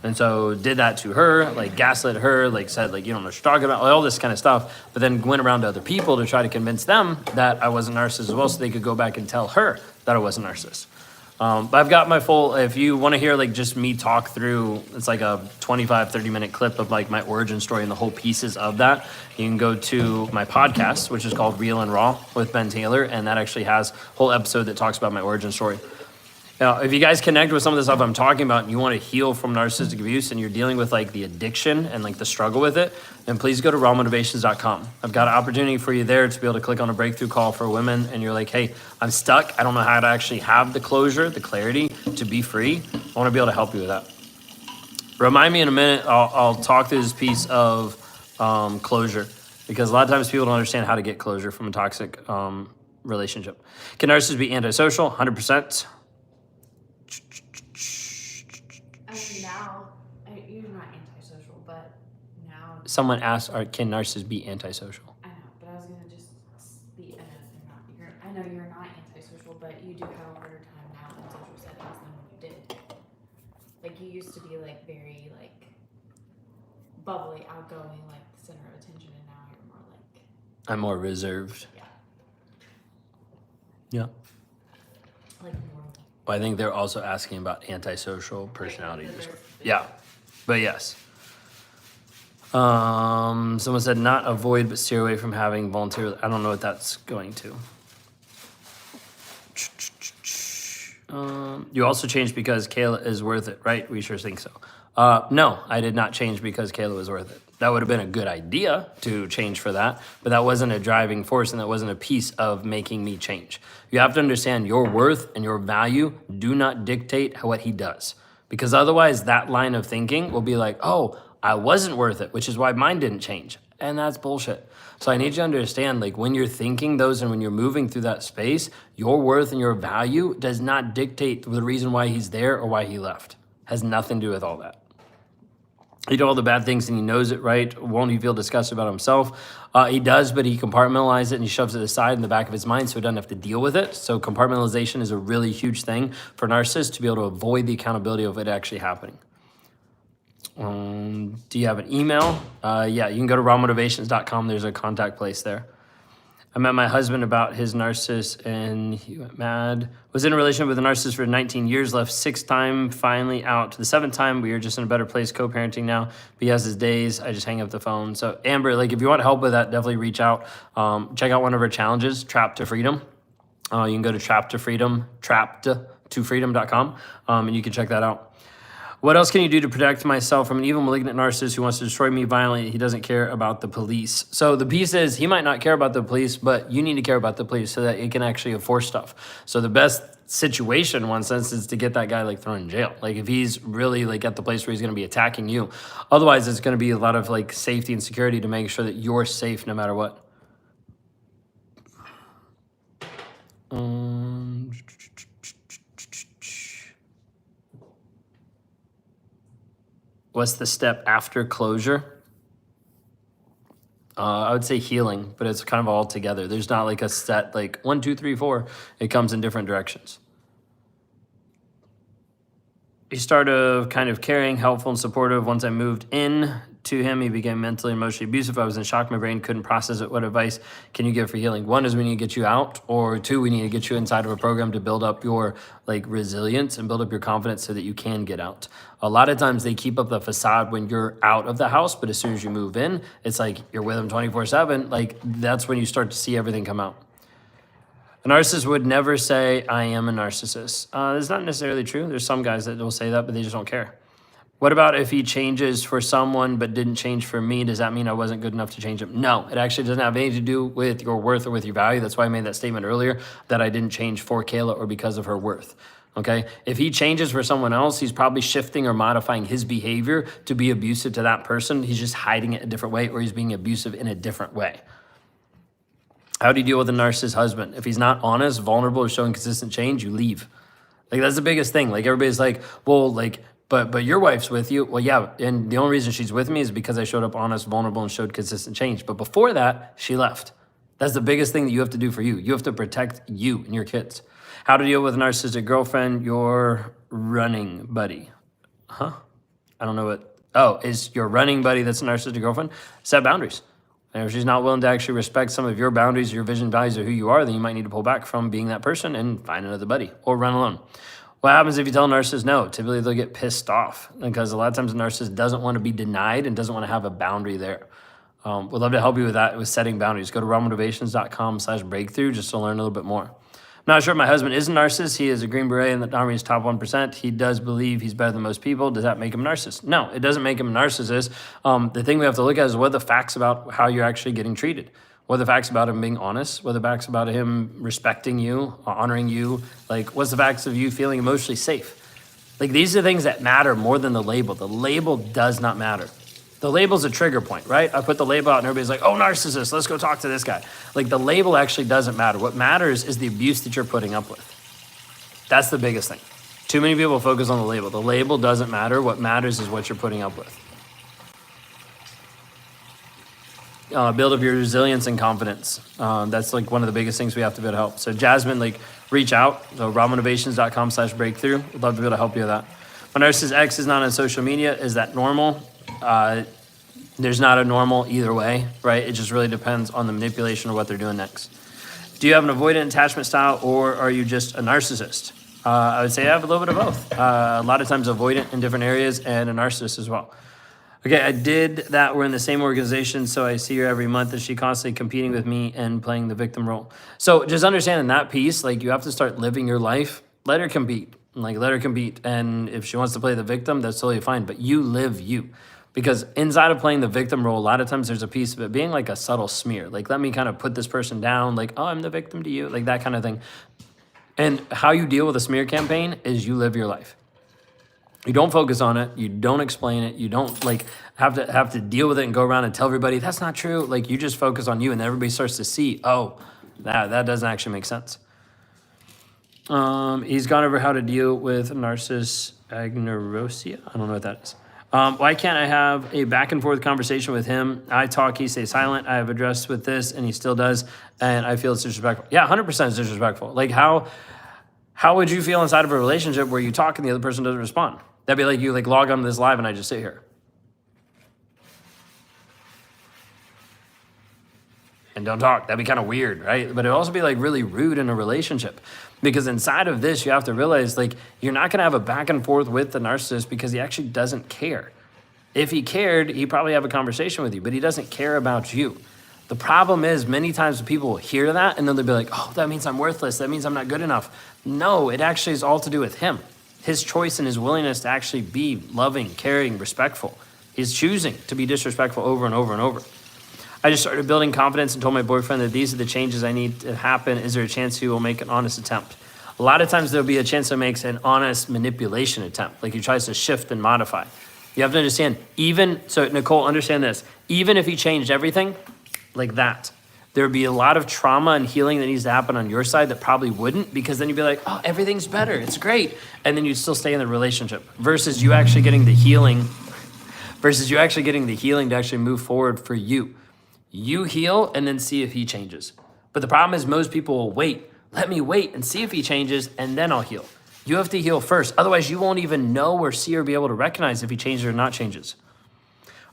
And so did that to her, like gaslit her, like said, like, you don't know what you're talking about, all this kind of stuff, but then went around to other people to try to convince them that I was a narcissist as well so they could go back and tell her that I was a narcissist. But I've got my full, if you want to hear like just me talk through, it's like a 25-30 minute clip of like my origin story and the whole pieces of that. You can go to my podcast, which is called Real and Raw with Ben Taylor. And that actually has a whole episode that talks about my origin story. Now, if you guys connect with some of the stuff I'm talking about and you want to heal from narcissistic abuse and you're dealing with like the addiction and like the struggle with it, then please go to rawmotivations.com. I've got an opportunity for you there to be able to click on a breakthrough call for women and you're like, hey, I'm stuck. I don't know how to actually have the closure, the clarity to be free. I want to be able to help you with that. Remind me in a minute, I'll talk through this piece of closure because a lot of times people don't understand how to get closure from a toxic relationship. Can narcissists be antisocial? 100%. I mean, now, you're not antisocial, but now. Someone asked, can narcissists be antisocial? I know, but I was going to just be, I know you're not antisocial, but you do have a harder time now in social settings than when you did. Like, you used to be, like, very, like, bubbly, outgoing, like, the center of attention, and now you're more, like. I'm more reserved. Yeah. Yeah. Like, more. I think they're also asking about antisocial personality disorder. Yeah, but yes. Someone said not avoid but steer away from having volunteer. I don't know what that's going to. You also changed because Kayla is worth it, right? We sure think so. No, I did not change because Kayla was worth it. That would have been a good idea to change for that, but that wasn't a driving force and that wasn't a piece of making me change. You have to understand your worth and your value do not dictate what he does, because otherwise that line of thinking will be like, oh, I wasn't worth it, which is why mine didn't change. And that's bullshit. So I need you to understand, like when you're thinking those and when you're moving through that space, your worth and your value does not dictate the reason why he's there or why he left. Has nothing to do with all that. He did all the bad things and he knows it, right? Won't he feel disgusted about himself? He does, but he compartmentalizes it and he shoves it aside in the back of his mind so he doesn't have to deal with it. So compartmentalization is a really huge thing for narcissists to be able to avoid the accountability of it actually happening. Do you have an email? Yeah, you can go to rawmotivations.com. There's a contact place there. I met my husband about his narcissist and he went mad. Was in a relationship with a narcissist for 19 years, left 6 times, finally out to the 7th time. We are just in a better place co-parenting now. But he has his days. I just hang up the phone. So Amber, like if you want help with that, definitely reach out. Check out one of our challenges, Trapped to Freedom. You can go to trappedtofreedom.com and you can check that out. What else can you do to protect myself from an evil, malignant narcissist who wants to destroy me violently? He doesn't care about the police. So the piece is, he might not care about the police, but you need to care about the police so that it can actually enforce stuff. So the best situation, in one sense, is to get that guy like thrown in jail. Like if he's really like at the place where he's going to be attacking you. Otherwise, it's going to be a lot of like safety and security to make sure that you're safe no matter what. What's the step after closure? I would say healing, but it's kind of all together. There's not like a set, like 1, 2, 3, 4. It comes in different directions. He started kind of caring, helpful, and supportive. Once I moved in to him, he became mentally and emotionally abusive. I was in shock. My brain couldn't process it. What advice can you give for healing? 1 is we need to get you out, or 2, we need to get you inside of a program to build up your like resilience and build up your confidence so that you can get out. A lot of times they keep up the facade when you're out of the house, but as soon as you move in, it's like you're with them 24/7. Like that's when you start to see everything come out. A narcissist would never say, I am a narcissist. It's not necessarily true. There's some guys that will say that, but they just don't care. What about if he changes for someone but didn't change for me? Does that mean I wasn't good enough to change him? No, it actually doesn't have anything to do with your worth or with your value. That's why I made that statement earlier that I didn't change for Kayla or because of her worth. Okay, if he changes for someone else, he's probably shifting or modifying his behavior to be abusive to that person. He's just hiding it a different way, or he's being abusive in a different way. How do you deal with a narcissist husband? If he's not honest, vulnerable, or showing consistent change, you leave. Like that's the biggest thing. Like everybody's like, well, like, but your wife's with you. Well, yeah, and the only reason she's with me is because I showed up honest, vulnerable, and showed consistent change. But before that, she left. That's the biggest thing that you have to do for you. You have to protect you and your kids. How to deal with a narcissistic girlfriend, your running buddy. Huh? I don't know what. Oh, is your running buddy that's a narcissistic girlfriend? Set boundaries. And if she's not willing to actually respect some of your boundaries, your vision, values, or who you are, then you might need to pull back from being that person and find another buddy or run alone. What happens if you tell a narcissist no? Typically, they'll get pissed off because a lot of times a narcissist doesn't want to be denied and doesn't want to have a boundary there. We'd love to help you with that, with setting boundaries. Go to rawmotivations.com/breakthrough just to learn a little bit more. I'm not sure if my husband is a narcissist. He is a Green Beret in the Army's top 1%. He does believe he's better than most people. Does that make him a narcissist? No, it doesn't make him a narcissist. The thing we have to look at is what are the facts about how you're actually getting treated. What are the facts about him being honest? What are the facts about him respecting you, honoring you? Like, what's the facts of you feeling emotionally safe? Like, these are things that matter more than the label. The label does not matter. The label's a trigger point, right? I put the label out and everybody's like, oh, narcissist, let's go talk to this guy. Like the label actually doesn't matter. What matters is the abuse that you're putting up with. That's the biggest thing. Too many people focus on the label. The label doesn't matter. What matters is what you're putting up with. Build up your resilience and confidence. That's like one of the biggest things we have to be able to help. So Jasmine, like reach out. So rawmotivations.com/breakthrough. We'd love to be able to help you with that. My narcissist ex is not on social media. Is that normal? There's not a normal either way, right? It just really depends on the manipulation of what they're doing next. Do you have an avoidant attachment style or are you just a narcissist? I would say I have a little bit of both. A lot of times avoidant in different areas and a narcissist as well. Okay, I did that. We're in the same organization, so I see her every month. Is she constantly competing with me and playing the victim role? So just understanding that piece, like you have to start living your life. Let her compete. Like let her compete. And if she wants to play the victim, that's totally fine. But you live you. Because inside of playing the victim role, a lot of times there's a piece of it being like a subtle smear. Like, let me kind of put this person down. Like, oh, I'm the victim to you. Like that kind of thing. And how you deal with a smear campaign is you live your life. You don't focus on it. You don't explain it. You don't like have to deal with it and go around and tell everybody that's not true. Like you just focus on you and everybody starts to see, oh, that doesn't actually make sense. He's gone over how to deal with narcissist agnosia. I don't know what that is. Why can't I have a back and forth conversation with him? I talk, he stays silent. I have addressed with this and he still does. And I feel it's disrespectful. Yeah, 100% it's disrespectful. Like how would you feel inside of a relationship where you talk and the other person doesn't respond? That'd be like you like log on to this live and I just sit here. And don't talk. That'd be kind of weird, right? But it'd also be like really rude in a relationship. Because inside of this, you have to realize like you're not going to have a back and forth with the narcissist because he actually doesn't care. If he cared, he'd probably have a conversation with you, but he doesn't care about you. The problem is many times people will hear that and then they'll be like, oh, that means I'm worthless. That means I'm not good enough. No, it actually is all to do with him. his choice and his willingness to actually be loving, caring, respectful. He's choosing to be disrespectful over and over and over. I just started building confidence and told my boyfriend that these are the changes I need to happen. Is there a chance he will make an honest attempt? A lot of times there'll be a chance he makes an honest manipulation attempt, like he tries to shift and modify. You have to understand, so Nicole, understand this, even if he changed everything like that, there would be a lot of trauma and healing that needs to happen on your side that probably wouldn't, because then you'd be like, oh, everything's better, it's great. And then you'd still stay in the relationship versus you actually getting the healing to actually move forward for you. You heal and then see if he changes. But the problem is most people will wait. Let me wait and see if he changes and then I'll heal. You have to heal first. Otherwise, you won't even know or see or be able to recognize if he changes or not changes.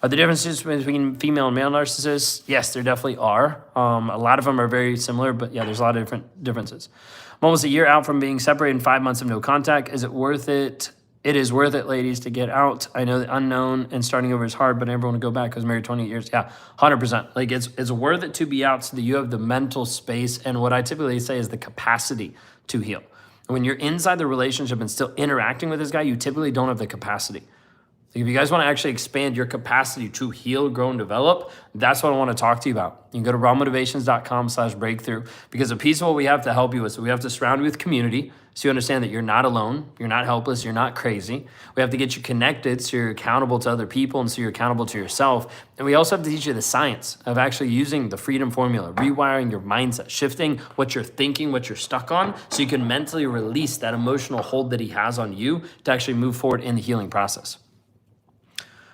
Are there differences between female and male narcissists? Yes, there definitely are. A lot of them are very similar, but yeah, there's a lot of different differences. I'm almost a year out from being separated and 5 months of no contact. Is it worth it? It is worth it, ladies, to get out. I know the unknown and starting over is hard, but everyone to go back. I was married 28 years. Yeah, 100%. Like it's worth it to be out so that you have the mental space and what I typically say is the capacity to heal. When you're inside the relationship and still interacting with this guy, you typically don't have the capacity. Like if you guys want to actually expand your capacity to heal, grow, and develop, that's what I want to talk to you about. You can go to rawmotivations.com/breakthrough because a piece of what we have to help you with, so we have to surround you with community so you understand that you're not alone, you're not helpless, you're not crazy. We have to get you connected so you're accountable to other people and so you're accountable to yourself. And we also have to teach you the science of actually using the freedom formula, rewiring your mindset, shifting what you're thinking, what you're stuck on, so you can mentally release that emotional hold that he has on you to actually move forward in the healing process.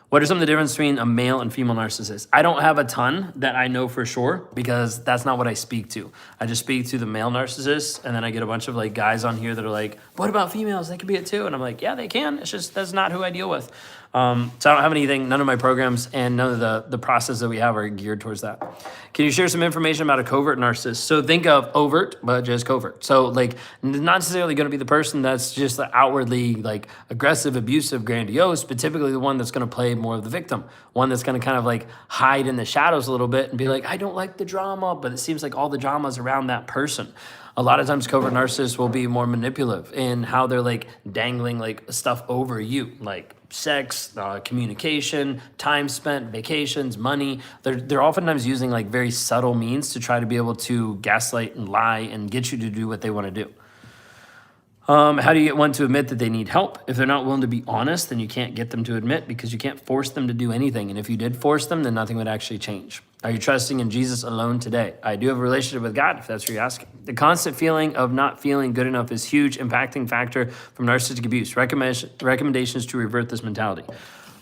What are some of the differences between a male and female narcissist? I don't have a ton that I know for sure because that's not what I speak to. I just speak to the male narcissists, and then I get a bunch of like guys on here that are like, what about females? They could be it too. And I'm like, yeah, they can. It's just, that's not who I deal with. So I don't have anything, none of my programs and none of the process that we have are geared towards that. Can you share some information about a covert narcissist? So think of overt, but just covert. So like not necessarily going to be the person that's just outwardly like aggressive, abusive, grandiose, but typically the one that's going to play more of the victim, one that's going to kind of like hide in the shadows a little bit and be like, I don't like the drama, but it seems like all the drama is around that person. A lot of times covert narcissists will be more manipulative in how they're like dangling like stuff over you, like sex, communication, time spent, vacations, money. They're oftentimes using like very subtle means to try to be able to gaslight and lie and get you to do what they want to do. How do you get one to admit that they need help? If they're not willing to be honest, then you can't get them to admit because you can't force them to do anything. And if you did force them, then nothing would actually change. Are you trusting in Jesus alone today? I do have a relationship with God, if that's what you're asking. The constant feeling of not feeling good enough is a huge impacting factor from narcissistic abuse. Recommendations to revert this mentality.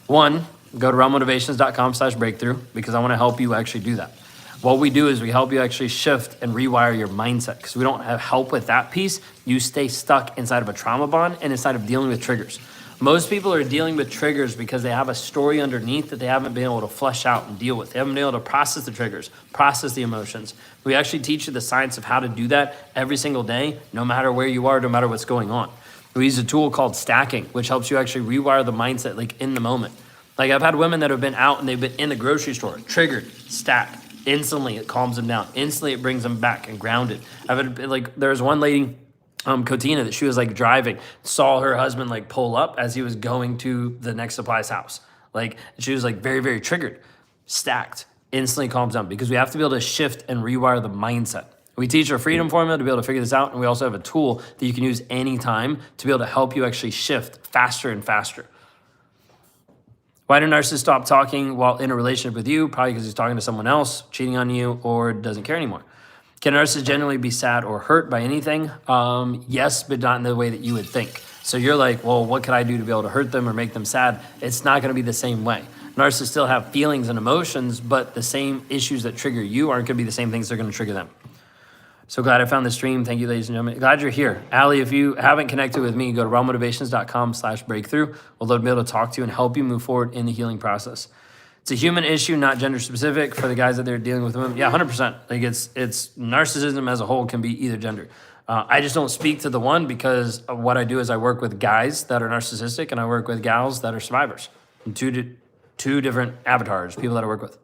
One, go to rawmotivations.com/breakthrough because I want to help you actually do that. What we do is we help you actually shift and rewire your mindset because we don't have help with that piece. You stay stuck inside of a trauma bond and inside of dealing with triggers. Most people are dealing with triggers because they have a story underneath that they haven't been able to flesh out and deal with. They haven't been able to process the triggers, process the emotions. We actually teach you the science of how to do that every single day, no matter where you are, no matter what's going on. We use a tool called stacking, which helps you actually rewire the mindset like in the moment. Like I've had women that have been out and they've been in the grocery store, triggered, stack. Instantly, it calms them down. Instantly, it brings them back and grounded. I've had, like, there was one lady, Cotina, that she was like driving, saw her husband like pull up as he was going to the next supplies house. Like she was like very, very triggered, stacked, instantly calms down because we have to be able to shift and rewire the mindset. We teach our freedom formula to be able to figure this out. And we also have a tool that you can use anytime to be able to help you actually shift faster and faster. Why do narcissists stop talking while in a relationship with you? Probably because he's talking to someone else, cheating on you, or doesn't care anymore. Can narcissists generally be sad or hurt by anything? Yes, but not in the way that you would think. So you're like, well, what could I do to be able to hurt them or make them sad? It's not going to be the same way. Narcissists still have feelings and emotions, but the same issues that trigger you aren't going to be the same things that are going to trigger them. So glad I found the stream. Thank you, ladies and gentlemen. Glad you're here. Allie, if you haven't connected with me, go to rawmotivations.com/breakthrough. We'll be able to talk to you and help you move forward in the healing process. It's a human issue, not gender specific for the guys that they're dealing with women. Yeah, 100%. Like it's narcissism as a whole can be either gender. I just don't speak to the one because what I do is I work with guys that are narcissistic and I work with gals that are survivors. And two different avatars, people that I work with.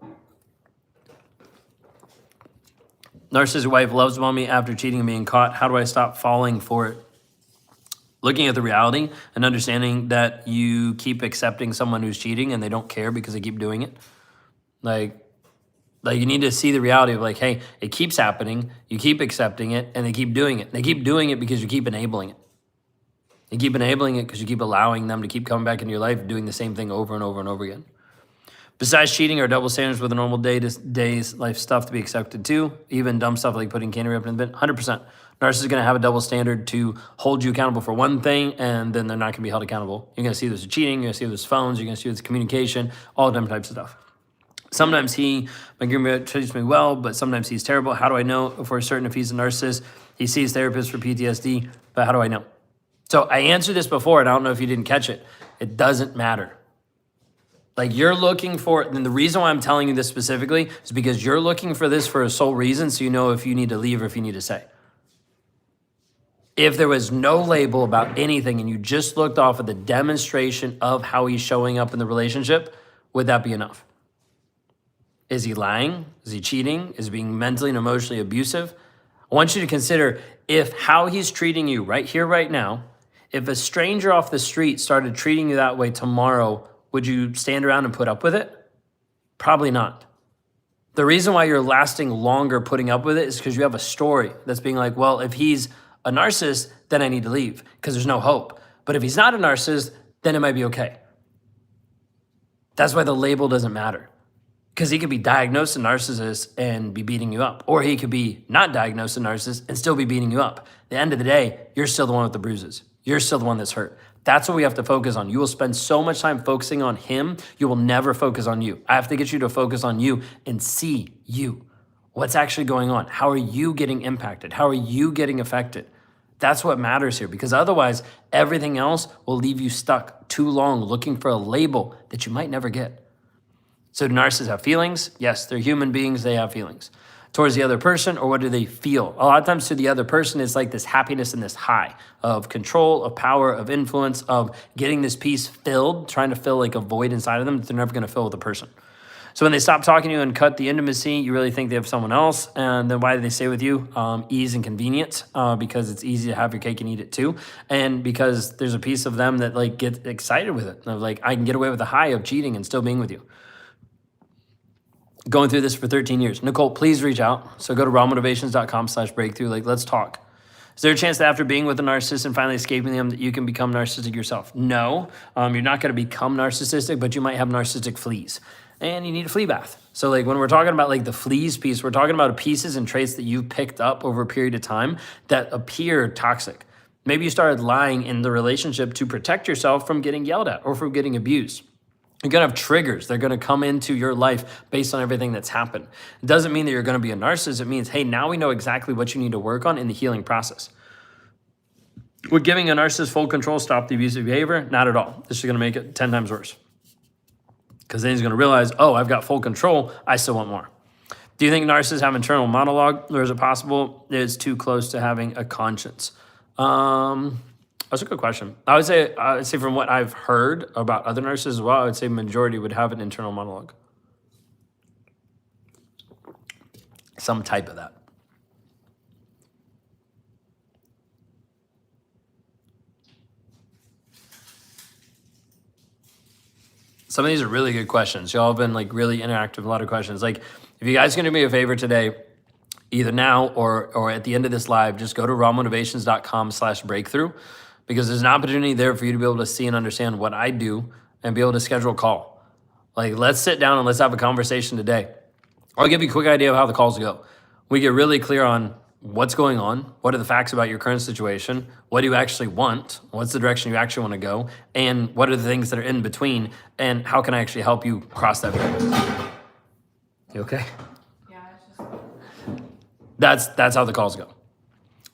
Narcissistic wife loves on me after cheating and being caught. How do I stop falling for it? looking at the reality and understanding that you keep accepting someone who's cheating and they don't care because they keep doing it. Like you need to see the reality of like, hey, it keeps happening, you keep accepting it, and they keep doing it. They keep doing it because you keep enabling it. You keep enabling it because you keep allowing them to keep coming back into your life, doing the same thing over and over and over again. Besides cheating are double standards with a normal day's life stuff to be accepted too. Even dumb stuff like putting candy wrap in the bin, 100%. Narcissists are going to have a double standard to hold you accountable for one thing, and then they're not going to be held accountable. You're going to see this with cheating, you're going to see this with phones, you're going to see this with communication, all different types of stuff. Sometimes my roommate treats me well, but sometimes he's terrible. How do I know for certain if he's a narcissist? He sees therapists for PTSD, but how do I know? So I answered this before, and I don't know if you didn't catch it. It doesn't matter. Like you're looking for, and the reason why I'm telling you this specifically is because you're looking for this for a sole reason, so you know if you need to leave or if you need to stay. If there was no label about anything and you just looked off of the demonstration of how he's showing up in the relationship, would that be enough? Is he lying? Is he cheating? Is he being mentally and emotionally abusive? I want you to consider if how he's treating you right here, right now, if a stranger off the street started treating you that way tomorrow, would you stand around and put up with it? Probably not. The reason why you're lasting longer putting up with it is because you have a story that's being like, well, if he's a narcissist, then I need to leave because there's no hope. But if he's not a narcissist, then it might be okay. That's why the label doesn't matter. Because he could be diagnosed a narcissist and be beating you up. Or he could be not diagnosed a narcissist and still be beating you up. At the end of the day, you're still the one with the bruises. You're still the one that's hurt. That's what we have to focus on. You will spend so much time focusing on him, you will never focus on you. I have to get you to focus on you and see you. What's actually going on? How are you getting impacted? How are you getting affected? That's what matters here, because otherwise everything else will leave you stuck too long looking for a label that you might never get. So do narcissists have feelings? Yes, they're human beings, they have feelings. Towards the other person, or what do they feel? A lot of times to the other person, it's like this happiness and this high of control, of power, of influence, of getting this piece filled, trying to fill like a void inside of them that they're never gonna fill with a person. So when they stop talking to you and cut the intimacy, you really think they have someone else. And then why do they stay with you? Ease and convenience, because it's easy to have your cake and eat it too. And because there's a piece of them that like gets excited with it. Of like, I can get away with the high of cheating and still being with you. Going through this for 13 years. Nicole, please reach out. So go to rawmotivations.com/breakthrough. Like, let's talk. Is there a chance that after being with a narcissist and finally escaping them that you can become narcissistic yourself? No, you're not going to become narcissistic, but you might have narcissistic fleas. And you need a flea bath. So like when we're talking about like the fleas piece, we're talking about pieces and traits that you've picked up over a period of time that appear toxic. Maybe you started lying in the relationship to protect yourself from getting yelled at or from getting abused. You're gonna have triggers. They're gonna come into your life based on everything that's happened. It doesn't mean that you're gonna be a narcissist. It means, hey, now we know exactly what you need to work on in the healing process. Would giving a narcissist full control stop the abusive behavior? Not at all. This is gonna make it 10 times worse. Because then he's gonna realize, oh, I've got full control, I still want more. Do you think narcissists have internal monologue, or is it possible it's too close to having a conscience? That's a good question. I would say from what I've heard about other narcissists as well, I would say majority would have an internal monologue. Some type of that. Some of these are really good questions. Y'all have been like really interactive, a lot of questions. Like if you guys can do me a favor today, either now or at the end of this live, just go to rawmotivations.com/breakthrough. Because there's an opportunity there for you to be able to see and understand what I do and be able to schedule a call. Like, let's sit down and let's have a conversation today. I'll give you a quick idea of how the calls go. We get really clear on what's going on, what are the facts about your current situation, what do you actually want, what's the direction you actually want to go, and what are the things that are in between, and how can I actually help you cross that barrier? You okay? Yeah, it's just... That's how the calls go.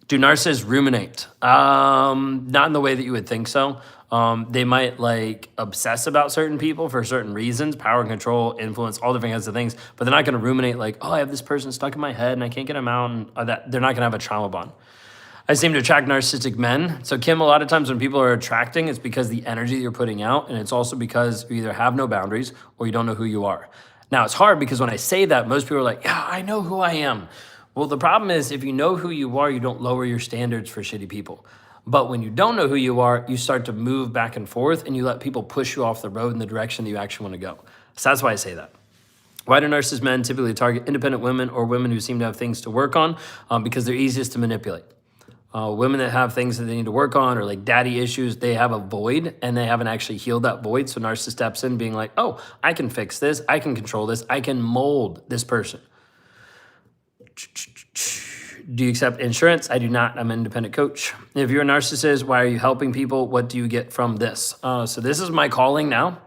Do narcissists ruminate? Not in the way that you would think so. They might like obsess about certain people for certain reasons, power, control, influence, all different kinds of things, but they're not gonna ruminate like, oh, I have this person stuck in my head and I can't get them out, and that they're not gonna have a trauma bond. I seem to attract narcissistic men. So Kim, a lot of times when people are attracting, it's because the energy that you're putting out, and it's also because you either have no boundaries or you don't know who you are. Now it's hard because when I say that, most people are like, yeah, I know who I am. Well, the problem is if you know who you are, you don't lower your standards for shitty people. But when you don't know who you are, you start to move back and forth and you let people push you off the road in the direction that you actually want to go. So that's why I say that. Why do narcissist men typically target independent women or women who seem to have things to work on? Because they're easiest to manipulate. Women that have things that they need to work on or like daddy issues, they have a void and they haven't actually healed that void. So narcissist steps in being like, oh, I can fix this. I can control this. I can mold this person. Do you accept insurance? I do not. I'm an independent coach. If you're a narcissist, why are you helping people? What do you get from this? So this is my calling now.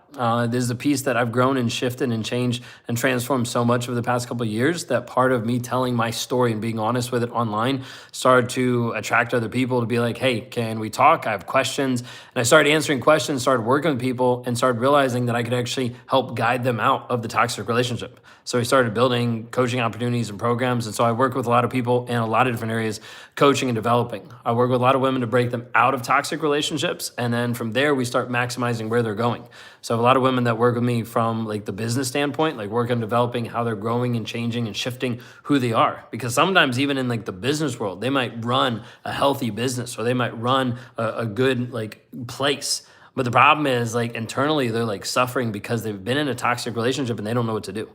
This is a piece that I've grown and shifted and changed and transformed so much over the past couple of years that part of me telling my story and being honest with it online started to attract other people to be like, hey, can we talk? I have questions. And I started answering questions, started working with people, and started realizing that I could actually help guide them out of the toxic relationship. So we started building coaching opportunities and programs. And so I work with a lot of people in a lot of different areas, coaching and developing. I work with a lot of women to break them out of toxic relationships. And then from there, we start maximizing where they're going. So I have a lot of women that work with me from like the business standpoint, like work on developing how they're growing and changing and shifting who they are. Because sometimes even in like the business world, they might run a healthy business or they might run a good like place. But the problem is like internally, they're like suffering because they've been in a toxic relationship and they don't know what to do.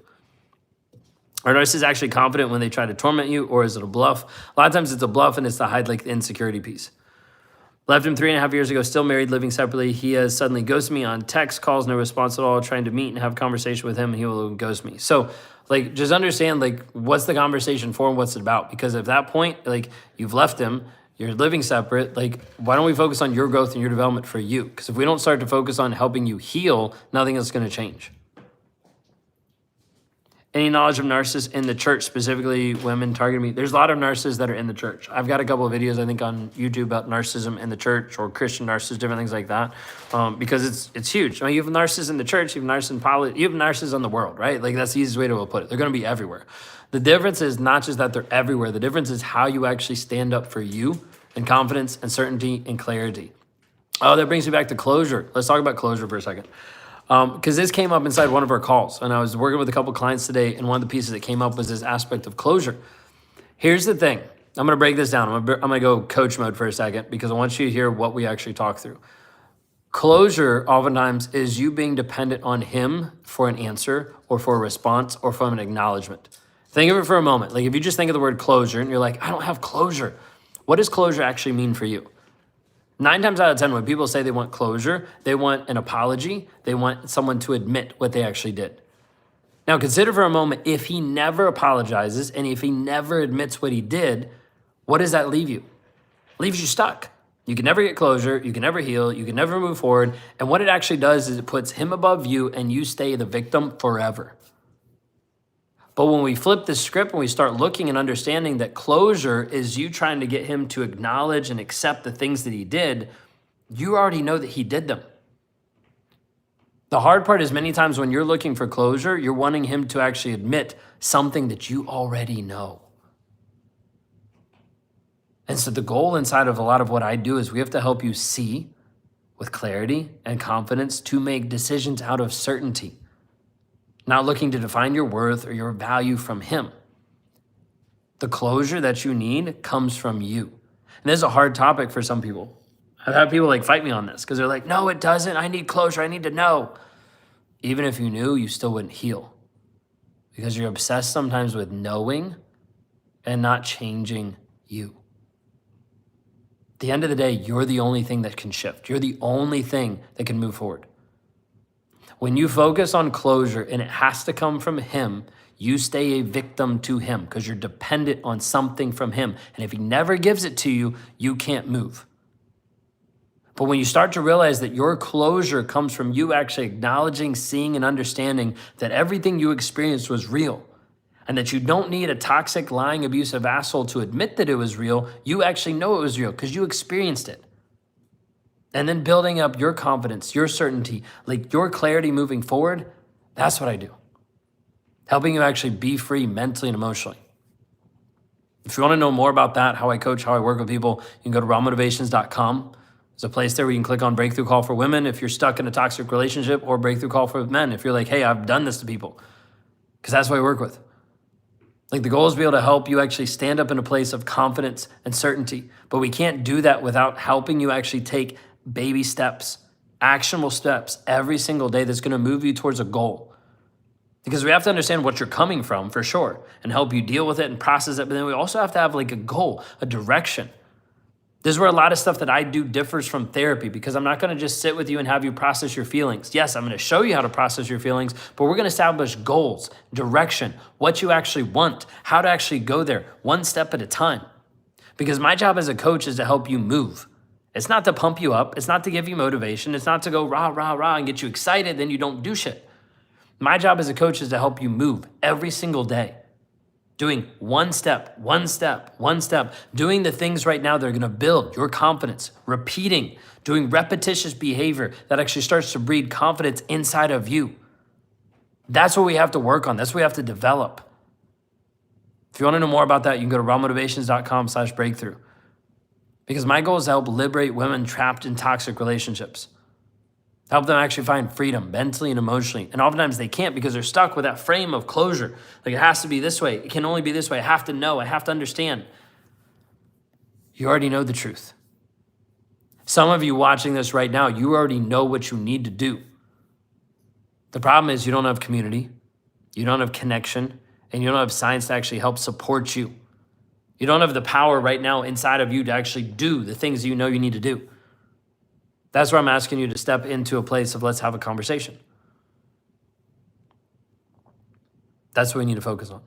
Are narcissists actually confident when they try to torment you, or is it a bluff? A lot of times it's a bluff and it's to hide like the insecurity piece. Left him 3.5 years ago, still married, living separately. He has suddenly ghosted me on text, calls, no response at all, trying to meet and have a conversation with him, and he will ghost me. So like, just understand like, what's the conversation for and what's it about? Because at that point, like you've left him, you're living separate. Like, why don't we focus on your growth and your development for you? Because if we don't start to focus on helping you heal, nothing is going to change. Any knowledge of narcissists in the church, specifically women targeting me? There's a lot of narcissists that are in the church. I've got a couple of videos, I think, on YouTube about narcissism in the church or Christian narcissists, different things like that, because it's huge. I mean, you have narcissists in the church, you have narcissists in politics, you have narcissists in the world, right? Like, that's the easiest way to put it. They're going to be everywhere. The difference is not just that they're everywhere. The difference is how you actually stand up for you and confidence and certainty and clarity. Oh, that brings me back to closure. Let's talk about closure for a second. Because this came up inside one of our calls, and I was working with a couple clients today, and one of the pieces that came up was this aspect of closure. Here's the thing. I'm going to break this down. I'm going to go coach mode for a second because I want you to hear what we actually talk through. Closure oftentimes is you being dependent on him for an answer or for a response or from an acknowledgement. Think of it for a moment. Like if you just think of the word closure and you're like, I don't have closure. What does closure actually mean for you? 9 times out of 10, when people say they want closure, they want an apology. They want someone to admit what they actually did. Now, consider for a moment, if he never apologizes and if he never admits what he did, what does that leave you? It leaves you stuck. You can never get closure. You can never heal. You can never move forward. And what it actually does is it puts him above you and you stay the victim forever. But when we flip the script and we start looking and understanding that closure is you trying to get him to acknowledge and accept the things that he did, you already know that he did them. The hard part is many times when you're looking for closure, you're wanting him to actually admit something that you already know. And so the goal inside of a lot of what I do is we have to help you see with clarity and confidence to make decisions out of certainty. Not looking to define your worth or your value from him. The closure that you need comes from you. And this is a hard topic for some people. I've had people like fight me on this because they're like, no, it doesn't. I need closure. I need to know. Even if you knew, you still wouldn't heal. Because you're obsessed sometimes with knowing and not changing you. At the end of the day, you're the only thing that can shift. You're the only thing that can move forward. When you focus on closure and it has to come from him, you stay a victim to him because you're dependent on something from him. And if he never gives it to you, you can't move. But when you start to realize that your closure comes from you actually acknowledging, seeing, and understanding that everything you experienced was real and that you don't need a toxic, lying, abusive asshole to admit that it was real, you actually know it was real because you experienced it. And then building up your confidence, your certainty, like your clarity moving forward, that's what I do. Helping you actually be free mentally and emotionally. If you want to know more about that, how I coach, how I work with people, you can go to rawmotivations.com. There's a place there where you can click on Breakthrough Call for Women if you're stuck in a toxic relationship, or Breakthrough Call for Men if you're like, hey, I've done this to people. Because that's what I work with. Like the goal is to be able to help you actually stand up in a place of confidence and certainty. But we can't do that without helping you actually take baby steps, actionable steps every single day that's going to move you towards a goal. Because we have to understand what you're coming from for sure and help you deal with it and process it. But then we also have to have like a goal, a direction. This is where a lot of stuff that I do differs from therapy, because I'm not going to just sit with you and have you process your feelings. Yes, I'm going to show you how to process your feelings, but we're going to establish goals, direction, what you actually want, how to actually go there, one step at a time. Because my job as a coach is to help you move. It's not to pump you up. It's not to give you motivation. It's not to go rah, rah, rah and get you excited, then you don't do shit. My job as a coach is to help you move every single day. Doing one step, doing the things right now that are gonna build your confidence, repeating, doing repetitious behavior that actually starts to breed confidence inside of you. That's what we have to work on. That's what we have to develop. If you wanna know more about that, you can go to rawmotivations.com/breakthrough. Because my goal is to help liberate women trapped in toxic relationships. Help them actually find freedom mentally and emotionally. And oftentimes they can't because they're stuck with that frame of closure. Like it has to be this way. It can only be this way. I have to know. I have to understand. You already know the truth. Some of you watching this right now, you already know what you need to do. The problem is you don't have community. You don't have connection. And you don't have science to actually help support you. You don't have the power right now inside of you to actually do the things you know you need to do. That's where I'm asking you to step into a place of let's have a conversation. That's what we need to focus on.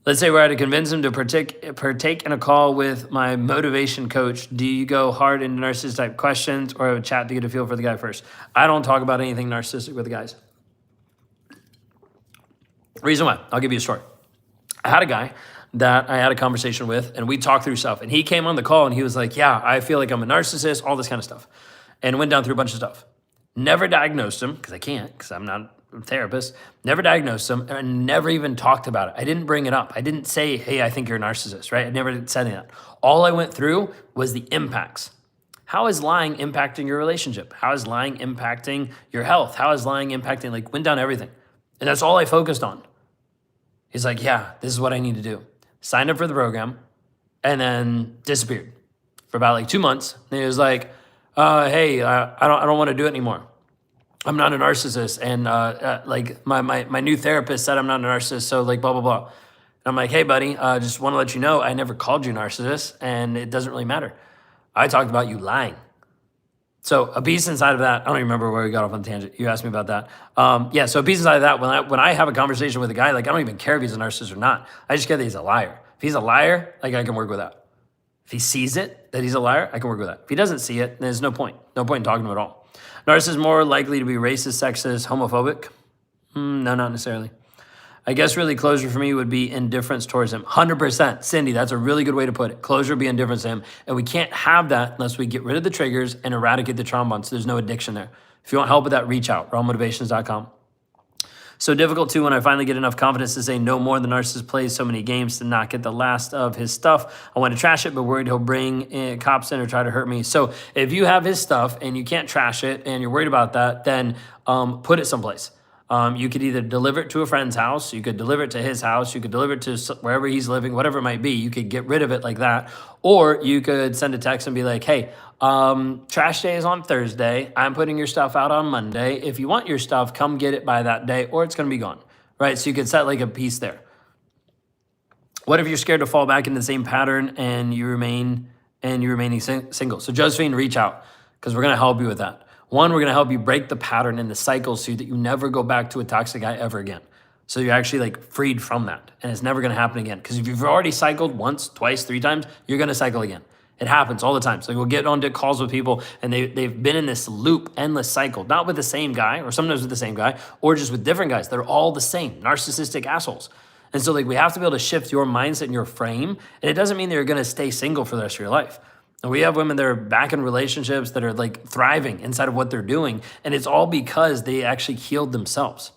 Let's say we're at to convince him to partake in a call with my motivation coach. Do you go hard into narcissist type questions or have a chat to get a feel for the guy first? I don't talk about anything narcissistic with the guys. Reason why, I'll give you a story. I had a guy that I had a conversation with and we talked through stuff, and he came on the call and he was like, yeah, I feel like I'm a narcissist, all this kind of stuff, and went down through a bunch of stuff. Never diagnosed him because I can't, because I'm not a therapist. Never diagnosed him and never even talked about it. I didn't bring it up. I didn't say, hey, I think you're a narcissist, right? I never said that. All I went through was the impacts. How is lying impacting your relationship? How is lying impacting your health? How is lying impacting, like went down everything. And that's all I focused on. He's like, yeah, this is what I need to do. Signed up for the program, and then disappeared for about like 2 months. And he was like, hey, I don't want to do it anymore. I'm not a narcissist. And like my new therapist said I'm not a narcissist, so like blah, blah, blah. And I'm like, hey, buddy, just want to let you know I never called you narcissist, and it doesn't really matter. I talked about you lying. So a piece inside of that, I don't even remember where we got off on the tangent. You asked me about that. Yeah, so a piece inside of that, when I have a conversation with a guy, like I don't even care if he's a narcissist or not. I just care that he's a liar. If he's a liar, like I can work with that. If he sees it, that he's a liar, I can work with that. If he doesn't see it, then there's no point. No point in talking to him at all. Narcissist is more likely to be racist, sexist, homophobic? No, not necessarily. I guess really closure for me would be indifference towards him. 100%. Cindy, that's a really good way to put it. Closure would be indifference to him. And we can't have that unless we get rid of the triggers and eradicate the trauma bond, so there's no addiction there. If you want help with that, reach out, rawmotivations.com. So difficult too when I finally get enough confidence to say no more. The narcissist plays so many games to not get the last of his stuff. I want to trash it, but worried he'll bring cops in or try to hurt me. So if you have his stuff and you can't trash it and you're worried about that, then put it someplace. You could either deliver it to a friend's house, you could deliver it to his house, you could deliver it to wherever he's living, whatever it might be. You could get rid of it like that. Or you could send a text and be like, hey, trash day is on Thursday. I'm putting your stuff out on Monday. If you want your stuff, come get it by that day or it's going to be gone, right? So you could set like a piece there. What if you're scared to fall back into the same pattern and you're remaining single? So Josephine, reach out because we're going to help you with that. One, we're going to help you break the pattern and the cycle so that you never go back to a toxic guy ever again. So you're actually like freed from that and it's never going to happen again. Because if you've already cycled once, twice, 3 times, you're going to cycle again. It happens all the time. So we'll get on to calls with people and they've been in this loop, endless cycle, not with the same guy or sometimes with the same guy or just with different guys. They're all the same, narcissistic assholes. And so like we have to be able to shift your mindset and your frame. And it doesn't mean that you're going to stay single for the rest of your life. And we have women that are back in relationships that are like thriving inside of what they're doing. And it's all because they actually healed themselves.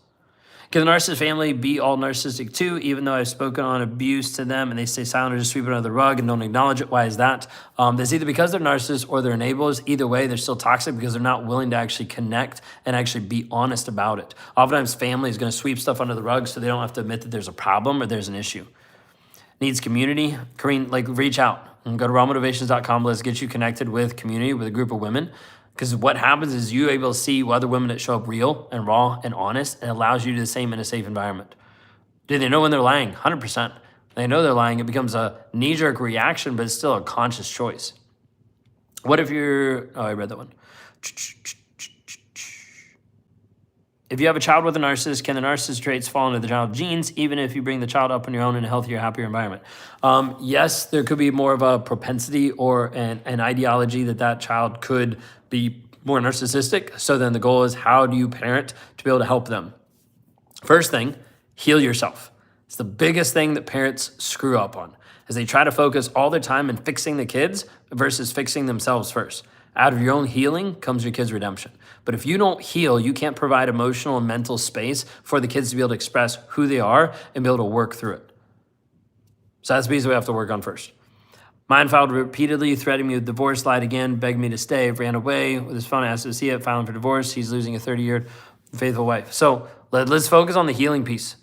Can the narcissist family be all narcissistic too, even though I've spoken on abuse to them and they stay silent or just sweep it under the rug and don't acknowledge it? Why is that? That's either because they're narcissists or they're enablers. Either way, they're still toxic because they're not willing to actually connect and actually be honest about it. Oftentimes, family is going to sweep stuff under the rug so they don't have to admit that there's a problem or there's an issue. Needs community. Kareen, like reach out and go to rawmotivations.com. Let's get you connected with community, with a group of women. Because what happens is you're able to see other women that show up real and raw and honest, and allows you to do the same in a safe environment. Do they know when they're lying? 100%. They know they're lying. It becomes a knee-jerk reaction, but it's still a conscious choice. What if you're... Oh, I read that one. If you have a child with a narcissist, can the narcissist traits fall into the child's genes, even if you bring the child up on your own in a healthier, happier environment? Yes, there could be more of a propensity or an ideology that child could be more narcissistic. So then the goal is, how do you parent to be able to help them? First thing, heal yourself. It's the biggest thing that parents screw up on, is they try to focus all their time in fixing the kids versus fixing themselves first. Out of your own healing comes your kids' redemption. But if you don't heal, you can't provide emotional and mental space for the kids to be able to express who they are and be able to work through it. So that's the piece we have to work on first. Mine filed repeatedly, threatening me with divorce, lied again, begged me to stay, ran away with his phone, asked to see it, filing for divorce. He's losing a 30-year faithful wife. So let's focus on the healing piece.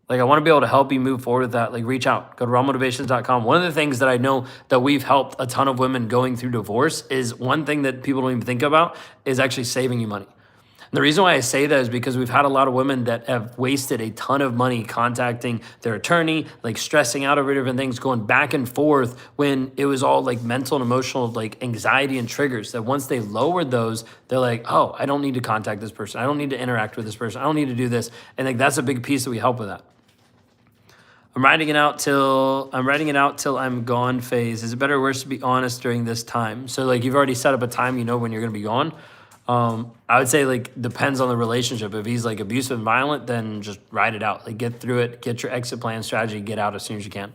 Like, I want to be able to help you move forward with that. Like, reach out. Go to rawmotivations.com. One of the things that I know that we've helped a ton of women going through divorce is, one thing that people don't even think about is actually saving you money. And the reason why I say that is because we've had a lot of women that have wasted a ton of money contacting their attorney, like stressing out over different things, going back and forth when it was all like mental and emotional, like anxiety and triggers, that once they lowered those, they're like, oh, I don't need to contact this person. I don't need to interact with this person. I don't need to do this. And like, that's a big piece that we help with that. I'm writing it out till I'm gone phase. Is it better or worse to be honest during this time? So like, you've already set up a time, you know when you're going to be gone. I would say, like, depends on the relationship. If he's like abusive and violent, then just ride it out. Like, get through it, get your exit plan strategy, get out as soon as you can.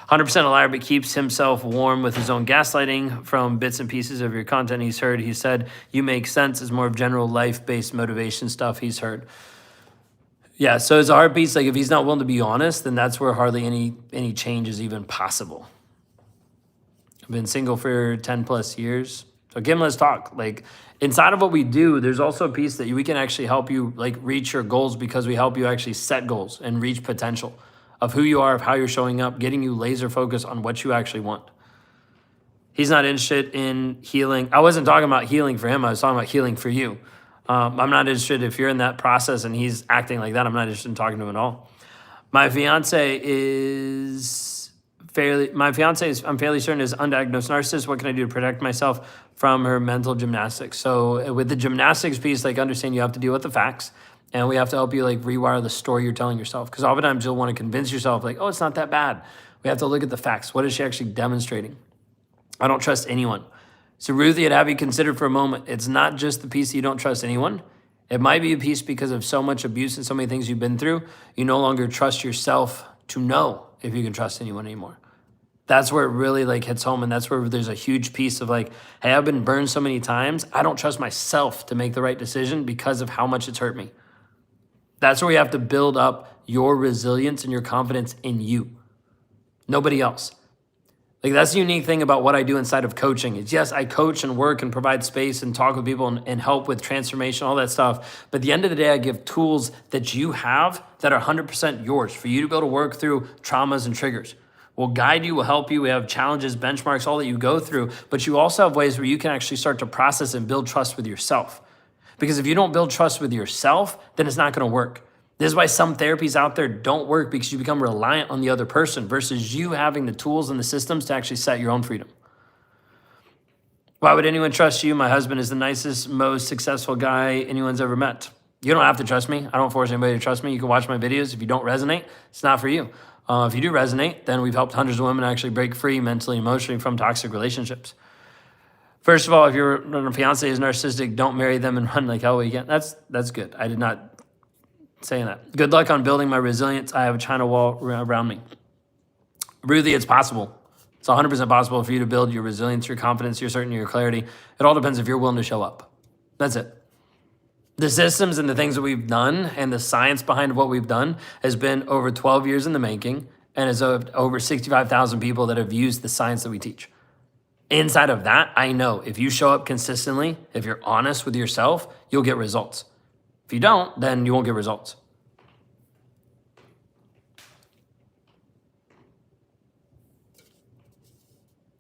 100% a liar, but keeps himself warm with his own gaslighting from bits and pieces of your content he's heard. He said, you make sense is more of general life-based motivation stuff he's heard. Yeah, so it's a hard piece. Like, if he's not willing to be honest, then that's where hardly any change is even possible. I've been single for 10 plus years. So Kim, let's talk. Like, inside of what we do, there's also a piece that we can actually help you like reach your goals, because we help you actually set goals and reach potential of who you are, of how you're showing up, getting you laser focused on what you actually want. He's not interested in healing. I wasn't talking about healing for him. I was talking about healing for you. I'm not interested if you're in that process and he's acting like that. I'm not interested in talking to him at all. I'm fairly certain is undiagnosed narcissist. What can I do to protect myself from her mental gymnastics? So with the gymnastics piece, like, understand you have to deal with the facts, and we have to help you like rewire the story you're telling yourself. Because oftentimes you'll want to convince yourself like, oh, it's not that bad. We have to look at the facts. What is she actually demonstrating? I don't trust anyone. So Ruthie, I'd have you consider for a moment, it's not just the piece that you don't trust anyone. It might be a piece because of so much abuse and so many things you've been through, you no longer trust yourself to know if you can trust anyone anymore. That's where it really like hits home, and that's where there's a huge piece of like, hey, I've been burned so many times, I don't trust myself to make the right decision because of how much it's hurt me. That's where you have to build up your resilience and your confidence in you, nobody else. Like, that's the unique thing about what I do inside of coaching is, yes, I coach and work and provide space and talk with people and help with transformation, all that stuff. But at the end of the day, I give tools that you have that are 100% yours for you to be able to work through traumas and triggers. We'll guide you, we'll help you. We have challenges, benchmarks, all that you go through. But you also have ways where you can actually start to process and build trust with yourself. Because if you don't build trust with yourself, then it's not going to work. This is why some therapies out there don't work, because you become reliant on the other person versus you having the tools and the systems to actually set your own freedom. Why would anyone trust you? My husband is the nicest, most successful guy anyone's ever met. You don't have to trust me. I don't force anybody to trust me. You can watch my videos. If you don't resonate, it's not for you. If you do resonate, then we've helped hundreds of women actually break free mentally and emotionally from toxic relationships. First of all, if your fiance is narcissistic, don't marry them and run like hell again. That's good. I did not saying that. Good luck on building my resilience. I have a China wall around me. Ruthie, it's possible. It's 100% possible for you to build your resilience, your confidence, your certainty, your clarity. It all depends if you're willing to show up. That's it. The systems and the things that we've done and the science behind what we've done has been over 12 years in the making, and is over 65,000 people that have used the science that we teach. Inside of that, I know if you show up consistently, if you're honest with yourself, you'll get results. If you don't, then you won't get results.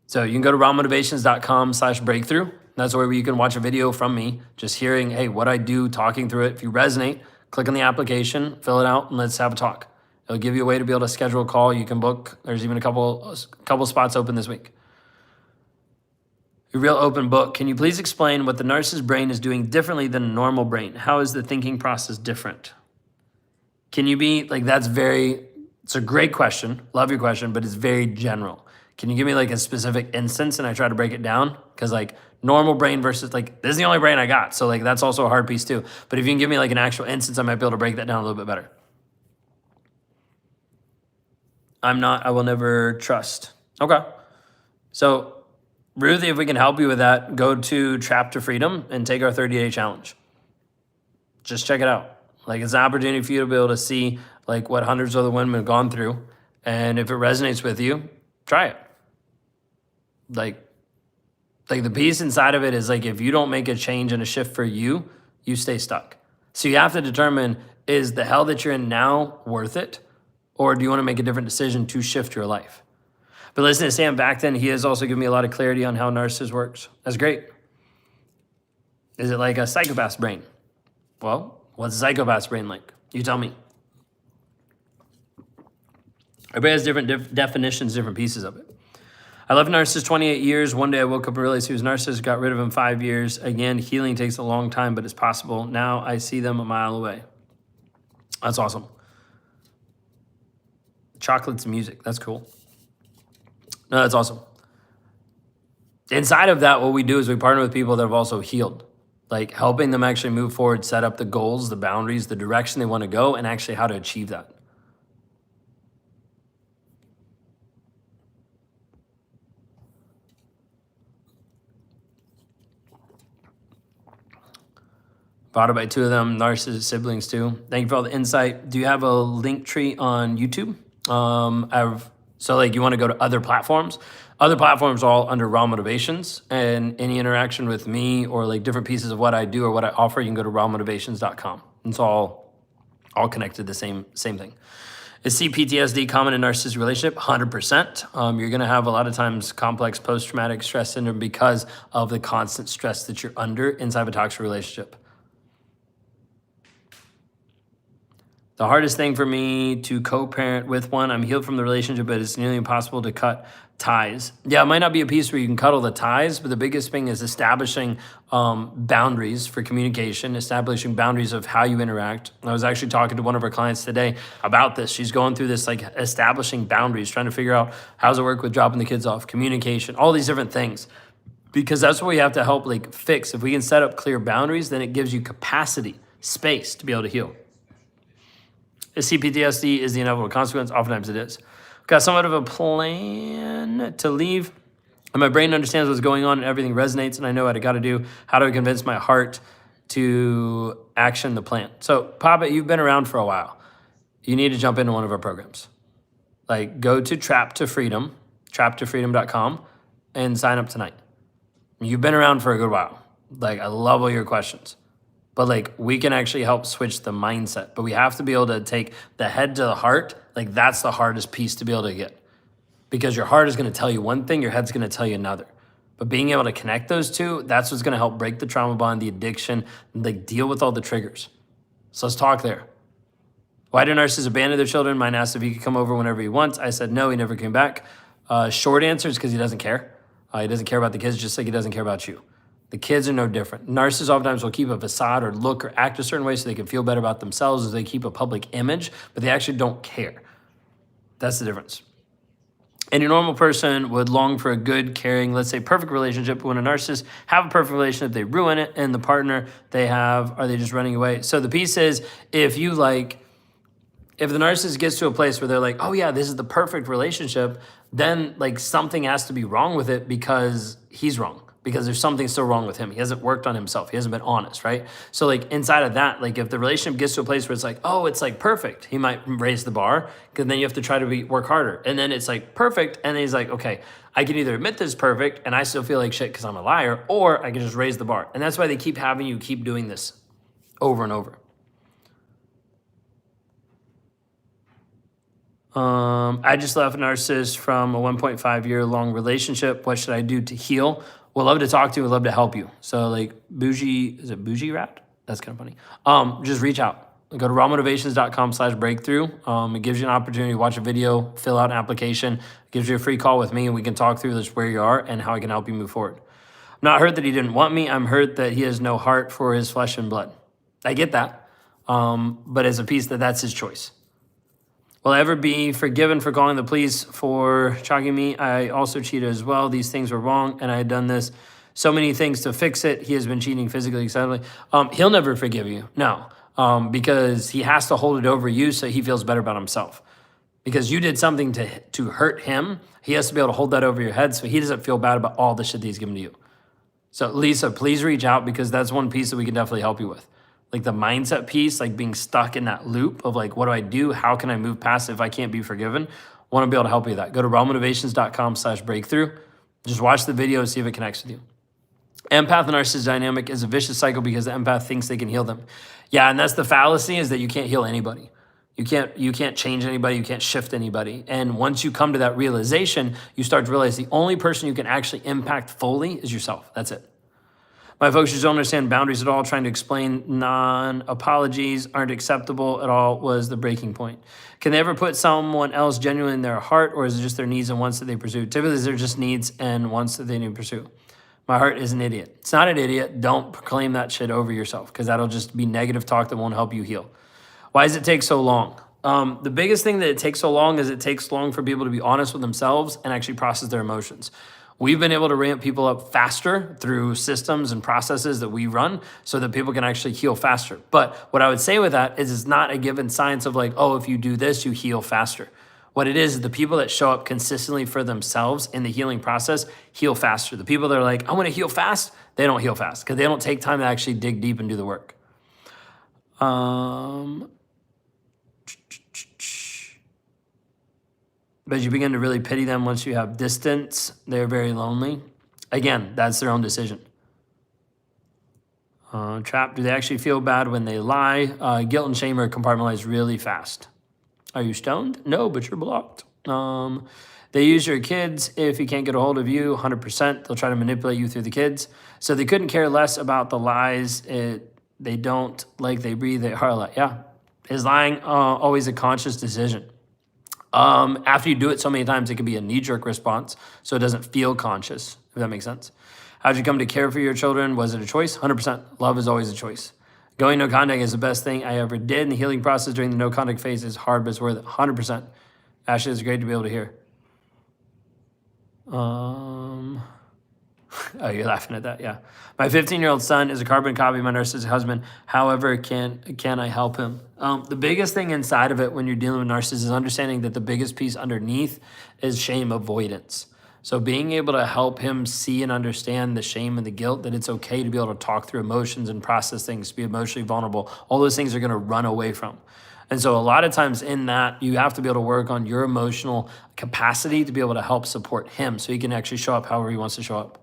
So you can go to rawmotivations.com/breakthrough. That's where you can watch a video from me, just hearing, hey, what I do, talking through it. If you resonate, click on the application, fill it out, and let's have a talk. It'll give you a way to be able to schedule a call. You can book. There's even a couple spots open this week. A real open book. Can you please explain what the narcissist brain is doing differently than a normal brain? How is the thinking process different? Can you be like, it's a great question. Love your question, but it's very general. Can you give me like a specific instance and I try to break it down? Because like normal brain versus like, this is the only brain I got. So like, that's also a hard piece too. But if you can give me like an actual instance, I might be able to break that down a little bit better. I will never trust. Okay. So Ruthie, if we can help you with that, go to Trap to Freedom and take our 30-day challenge. Just check it out. Like it's an opportunity for you to be able to see like what hundreds of other women have gone through. And if it resonates with you, try it. Like the piece inside of it is like, if you don't make a change and a shift for you, you stay stuck. So you have to determine, is the hell that you're in now worth it? Or do you want to make a different decision to shift your life? But listen to Sam Backton. He has also given me a lot of clarity on how narcissist works. That's great. Is it like a psychopath's brain? Well, what's a psychopath's brain like? You tell me. Everybody has different definitions, different pieces of it. I left a narcissist 28 years. One day I woke up and realized he was a narcissist, got rid of him 5 years. Again, healing takes a long time, but it's possible. Now I see them a mile away. That's awesome. Chocolates and music. That's cool. No, that's awesome. Inside of that, what we do is we partner with people that have also healed, like helping them actually move forward, set up the goals, the boundaries, the direction they want to go, and actually how to achieve that. Fathered by two of them, narcissist siblings too. Thank you for all the insight. Do you have a link tree on YouTube? So like you want to go to other platforms. Other platforms are all under Raw Motivations, and any interaction with me or like different pieces of what I do or what I offer, you can go to rawmotivations.com. It's all connected, the same thing. Is CPTSD common in narcissistic relationship? 100%. You're going to have a lot of times complex post-traumatic stress syndrome because of the constant stress that you're under inside of a toxic relationship. The hardest thing for me to co-parent with one, I'm healed from the relationship, but it's nearly impossible to cut ties. Yeah, it might not be a piece where you can cut all the ties, but the biggest thing is establishing boundaries for communication, establishing boundaries of how you interact. I was actually talking to one of our clients today about this. She's going through this, like establishing boundaries, trying to figure out how does it work with dropping the kids off, communication, all these different things. Because that's what we have to help like fix. If we can set up clear boundaries, then it gives you capacity, space to be able to heal. Is CPTSD is the inevitable consequence? Oftentimes it is. Got somewhat of a plan to leave, and my brain understands what's going on and everything resonates, and I know what I got to do. How do I convince my heart to action the plan? So, Papa, you've been around for a while. You need to jump into one of our programs. Like, go to Trap to Freedom, traptofreedom.com, and sign up tonight. You've been around for a good while. Like, I love all your questions. But like we can actually help switch the mindset, but we have to be able to take the head to the heart. Like that's the hardest piece to be able to get, because your heart is going to tell you one thing, your head's going to tell you another. But being able to connect those two, that's what's going to help break the trauma bond, the addiction, and like deal with all the triggers. So let's talk there. Why do narcissists abandon their children? Mine asked if he could come over whenever he wants. I said no, he never came back. Short answer is because he doesn't care. He doesn't care about the kids just like he doesn't care about you. The kids are no different. Narcissists oftentimes will keep a facade or look or act a certain way so they can feel better about themselves as they keep a public image, but they actually don't care. That's the difference. Any normal person would long for a good, caring, let's say perfect relationship, but when a narcissist have a perfect relationship, they ruin it, and the partner they have, are they just running away? So the piece is, if the narcissist gets to a place where they're like, oh yeah, this is the perfect relationship, then like something has to be wrong with it because he's wrong. because there's something still wrong with him. He hasn't worked on himself. He hasn't been honest, right? So like inside of that, like if the relationship gets to a place where it's like, oh, it's like perfect, he might raise the bar, because then you have to try to work harder. And then it's like perfect, and then he's like, okay, I can either admit this is perfect and I still feel like shit because I'm a liar, or I can just raise the bar. And that's why they keep having you keep doing this over and over. I just left a narcissist from a 1.5 year long relationship. What should I do to heal? We'll love to talk to you. We'd love to help you. So like bougie, is it bougie rat? That's kind of funny. Just reach out. Go to rawmotivations.com/breakthrough. It gives you an opportunity to watch a video, fill out an application, gives you a free call with me, and we can talk through this where you are and how I can help you move forward. I'm not hurt that he didn't want me. I'm hurt that he has no heart for his flesh and blood. I get that. But as a piece that's his choice. Will I ever be forgiven for calling the police for shocking me? I also cheated as well. These things were wrong, and I had done this so many things to fix it. He has been cheating physically, excitedly. He'll never forgive you, no, because he has to hold it over you so he feels better about himself. Because you did something to hurt him, he has to be able to hold that over your head so he doesn't feel bad about all the shit that he's given to you. So Lisa, please reach out, because that's one piece that we can definitely help you with. Like the mindset piece, like being stuck in that loop of like, what do I do? How can I move past it if I can't be forgiven? Want to be able to help you with that. Go to rawmotivations.com/breakthrough. Just watch the video and see if it connects with you. Empath and narcissist dynamic is a vicious cycle because the empath thinks they can heal them. Yeah, and that's the fallacy, is that you can't heal anybody. You can't change anybody. You can't shift anybody. And once you come to that realization, you start to realize the only person you can actually impact fully is yourself. That's it. My folks just don't understand boundaries at all. Trying to explain non-apologies aren't acceptable at all was the breaking point. Can they ever put someone else genuinely in their heart, or is it just their needs and wants that they pursue? Typically, they're just needs and wants that they need to pursue. My heart is an idiot. It's not an idiot. Don't proclaim that shit over yourself, because that'll just be negative talk that won't help you heal. Why does it take so long? The biggest thing that it takes so long is it takes long for people to be honest with themselves and actually process their emotions. We've been able to ramp people up faster through systems and processes that we run so that people can actually heal faster. But what I would say with that is it's not a given science of like, oh, if you do this, you heal faster. What it is the people that show up consistently for themselves in the healing process heal faster. The people that are like, I want to heal fast, they don't heal fast because they don't take time to actually dig deep and do the work. But you begin to really pity them once you have distance. They're very lonely. Again, that's their own decision. Trapped, do they actually feel bad when they lie? Guilt and shame are compartmentalized really fast. Are you stoned? No, but you're blocked. They use your kids if he can't get a hold of you, 100%. They'll try to manipulate you through the kids. So they couldn't care less about the lies. They don't like they breathe, they are like, yeah. Is lying always a conscious decision? After you do it so many times, it can be a knee-jerk response, so it doesn't feel conscious, if that makes sense. How'd you come to care for your children? Was it a choice? 100%. Love is always a choice. Going no contact is the best thing I ever did, and the healing process during the no contact phase is hard, but it's worth it. 100%. Ashley, it's great to be able to hear. Oh, you're laughing at that, yeah. My 15-year-old son is a carbon copy of my narcissistic husband. However, can I help him? The biggest thing inside of it when you're dealing with narcissists is understanding that the biggest piece underneath is shame avoidance. So being able to help him see and understand the shame and the guilt, that it's okay to be able to talk through emotions and process things, be emotionally vulnerable, all those things are gonna run away from. And so a lot of times in that, you have to be able to work on your emotional capacity to be able to help support him so he can actually show up however he wants to show up.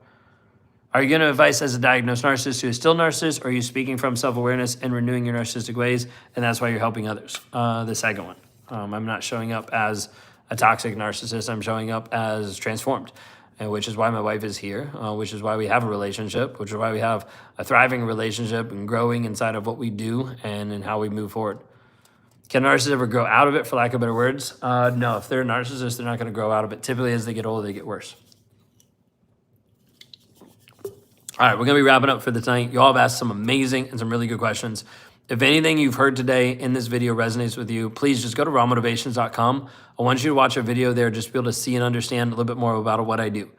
Are you giving advice as a diagnosed narcissist who is still narcissist, or are you speaking from self-awareness and renewing your narcissistic ways, and that's why you're helping others? The second one. I'm not showing up as a toxic narcissist. I'm showing up as transformed, which is why my wife is here, which is why we have a relationship, which is why we have a thriving relationship and growing inside of what we do and in how we move forward. Can narcissists ever grow out of it, for lack of better words? No, if they're a narcissist, they're not going to grow out of it. Typically, as they get older, they get worse. All right, we're going to be wrapping up for the night. You all have asked some amazing and some really good questions. If anything you've heard today in this video resonates with you, please just go to rawmotivations.com. I want you to watch a video there just to be able to see and understand a little bit more about what I do.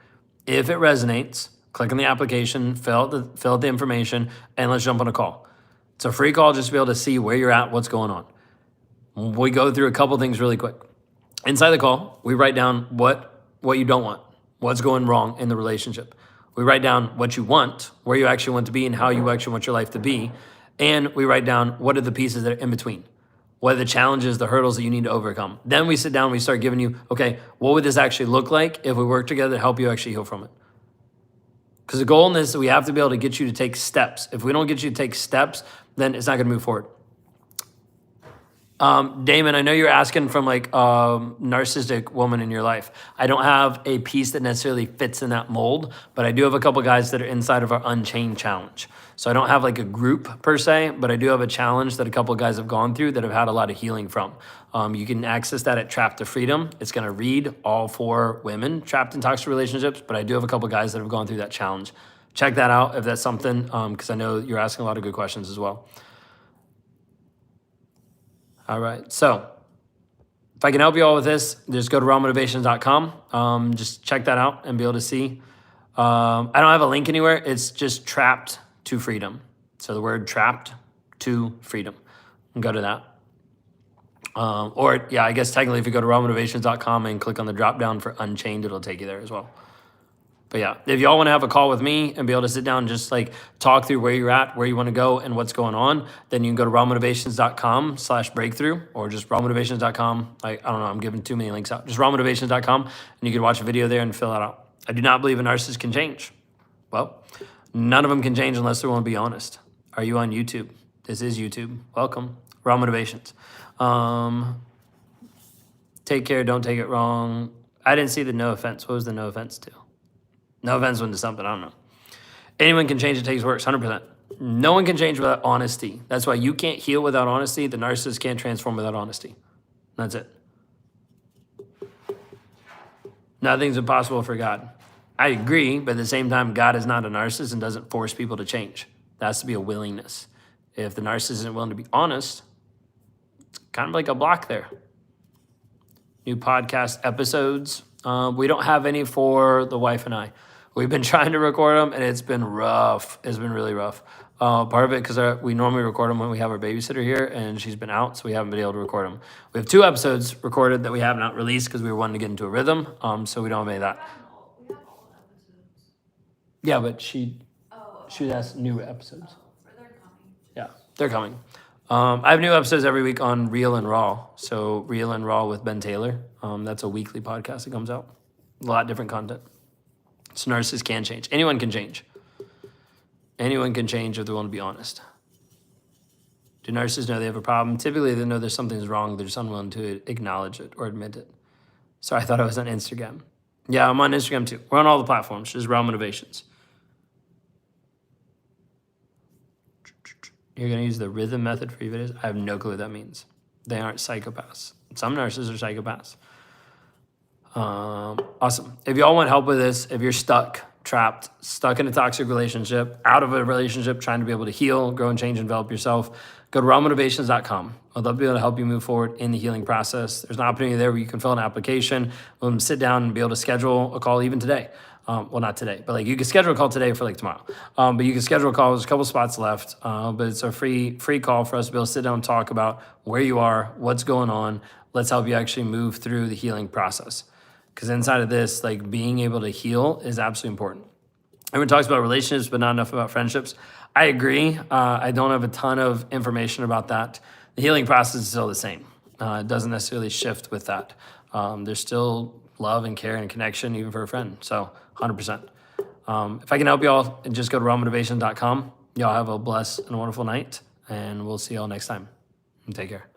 If it resonates, click on the application, fill out the information, and let's jump on a call. It's a free call just to be able to see where you're at, what's going on. We go through a couple things really quick. Inside the call, we write down what you don't want, what's going wrong in the relationship. We write down what you want, where you actually want to be, and how you actually want your life to be. And we write down what are the pieces that are in between. What are the challenges, the hurdles that you need to overcome. Then we sit down and we start giving you, okay, what would this actually look like if we work together to help you actually heal from it? Because the goal in this is we have to be able to get you to take steps. If we don't get you to take steps, then it's not going to move forward. Damon, I know you're asking from like a narcissistic woman in your life. I don't have a piece that necessarily fits in that mold, but I do have a couple guys that are inside of our Unchained challenge. So I don't have like a group per se, but I do have a challenge that a couple guys have gone through that have had a lot of healing from. You can access that at Trapped to Freedom. It's going to read all 4 women trapped in toxic relationships, but I do have a couple guys that have gone through that challenge. Check that out if that's something, because I know you're asking a lot of good questions as well. All right, so if I can help you all with this, just go to rawmotivations.com. Just check that out and be able to see. I don't have a link anywhere. It's just Trapped to Freedom. So the word Trapped to Freedom. And go to that. Or yeah, I guess technically if you go to rawmotivations.com and click on the drop down for Unchained, it'll take you there as well. But yeah, if y'all want to have a call with me and be able to sit down and just like talk through where you're at, where you want to go and what's going on, then you can go to rawmotivations.com/breakthrough or just rawmotivations.com. I don't know, I'm giving too many links out. Just rawmotivations.com and you can watch a video there and fill that out. I do not believe a narcissist can change. Well, none of them can change unless they want to be honest. Are you on YouTube? This is YouTube. Welcome. Raw Motivations. Take care, don't take it wrong. I didn't see the no offense. What was the no offense to? No offense went to something, I don't know. Anyone can change, it takes work, 100%. No one can change without honesty. That's why you can't heal without honesty. The narcissist can't transform without honesty. That's it. Nothing's impossible for God. I agree, but at the same time, God is not a narcissist and doesn't force people to change. There has to be a willingness. If the narcissist isn't willing to be honest, it's kind of like a block there. New podcast episodes. We don't have any for the wife and I. We've been trying to record them, and it's been rough. It's been really rough. Part of it because we normally record them when we have our babysitter here, and she's been out, so we haven't been able to record them. We have 2 episodes recorded that we have not released because we were wanting to get into a rhythm, so we don't have any of that. We have all episodes. Yeah, but she has new episodes. They're coming. Yeah, they're coming. I have new episodes every week on Real and Raw. So Real and Raw with Ben Taylor. That's a weekly podcast that comes out. A lot of different content. So narcissists can change. Anyone can change. Anyone can change if they want to be honest. Do narcissists know they have a problem? Typically, they know there's something's wrong. They're just unwilling to acknowledge it or admit it. So I thought I was on Instagram. Yeah, I'm on Instagram too. We're on all the platforms. Just Raw Motivations. You're going to use the rhythm method for your videos? I have no clue what that means. They aren't psychopaths. Some narcissists are psychopaths. Awesome. If y'all want help with this, if you're stuck, trapped, stuck in a toxic relationship, out of a relationship, trying to be able to heal, grow and change and develop yourself, go to rawmotivations.com. I'd love to be able to help you move forward in the healing process. There's an opportunity there where you can fill an application, sit down and be able to schedule a call even today. Well, not today, but like you can schedule a call today for like tomorrow. But you can schedule a call. There's a couple spots left, but it's a free call for us to be able to sit down and talk about where you are, what's going on. Let's help you actually move through the healing process. Because inside of this, like being able to heal is absolutely important. Everyone talks about relationships, but not enough about friendships. I agree. I don't have a ton of information about that. The healing process is still the same. It doesn't necessarily shift with that. There's still love and care and connection, even for a friend. So 100%. If I can help y'all, just go to rawmotivation.com. Y'all have a blessed and wonderful night, and we'll see y'all next time. And take care.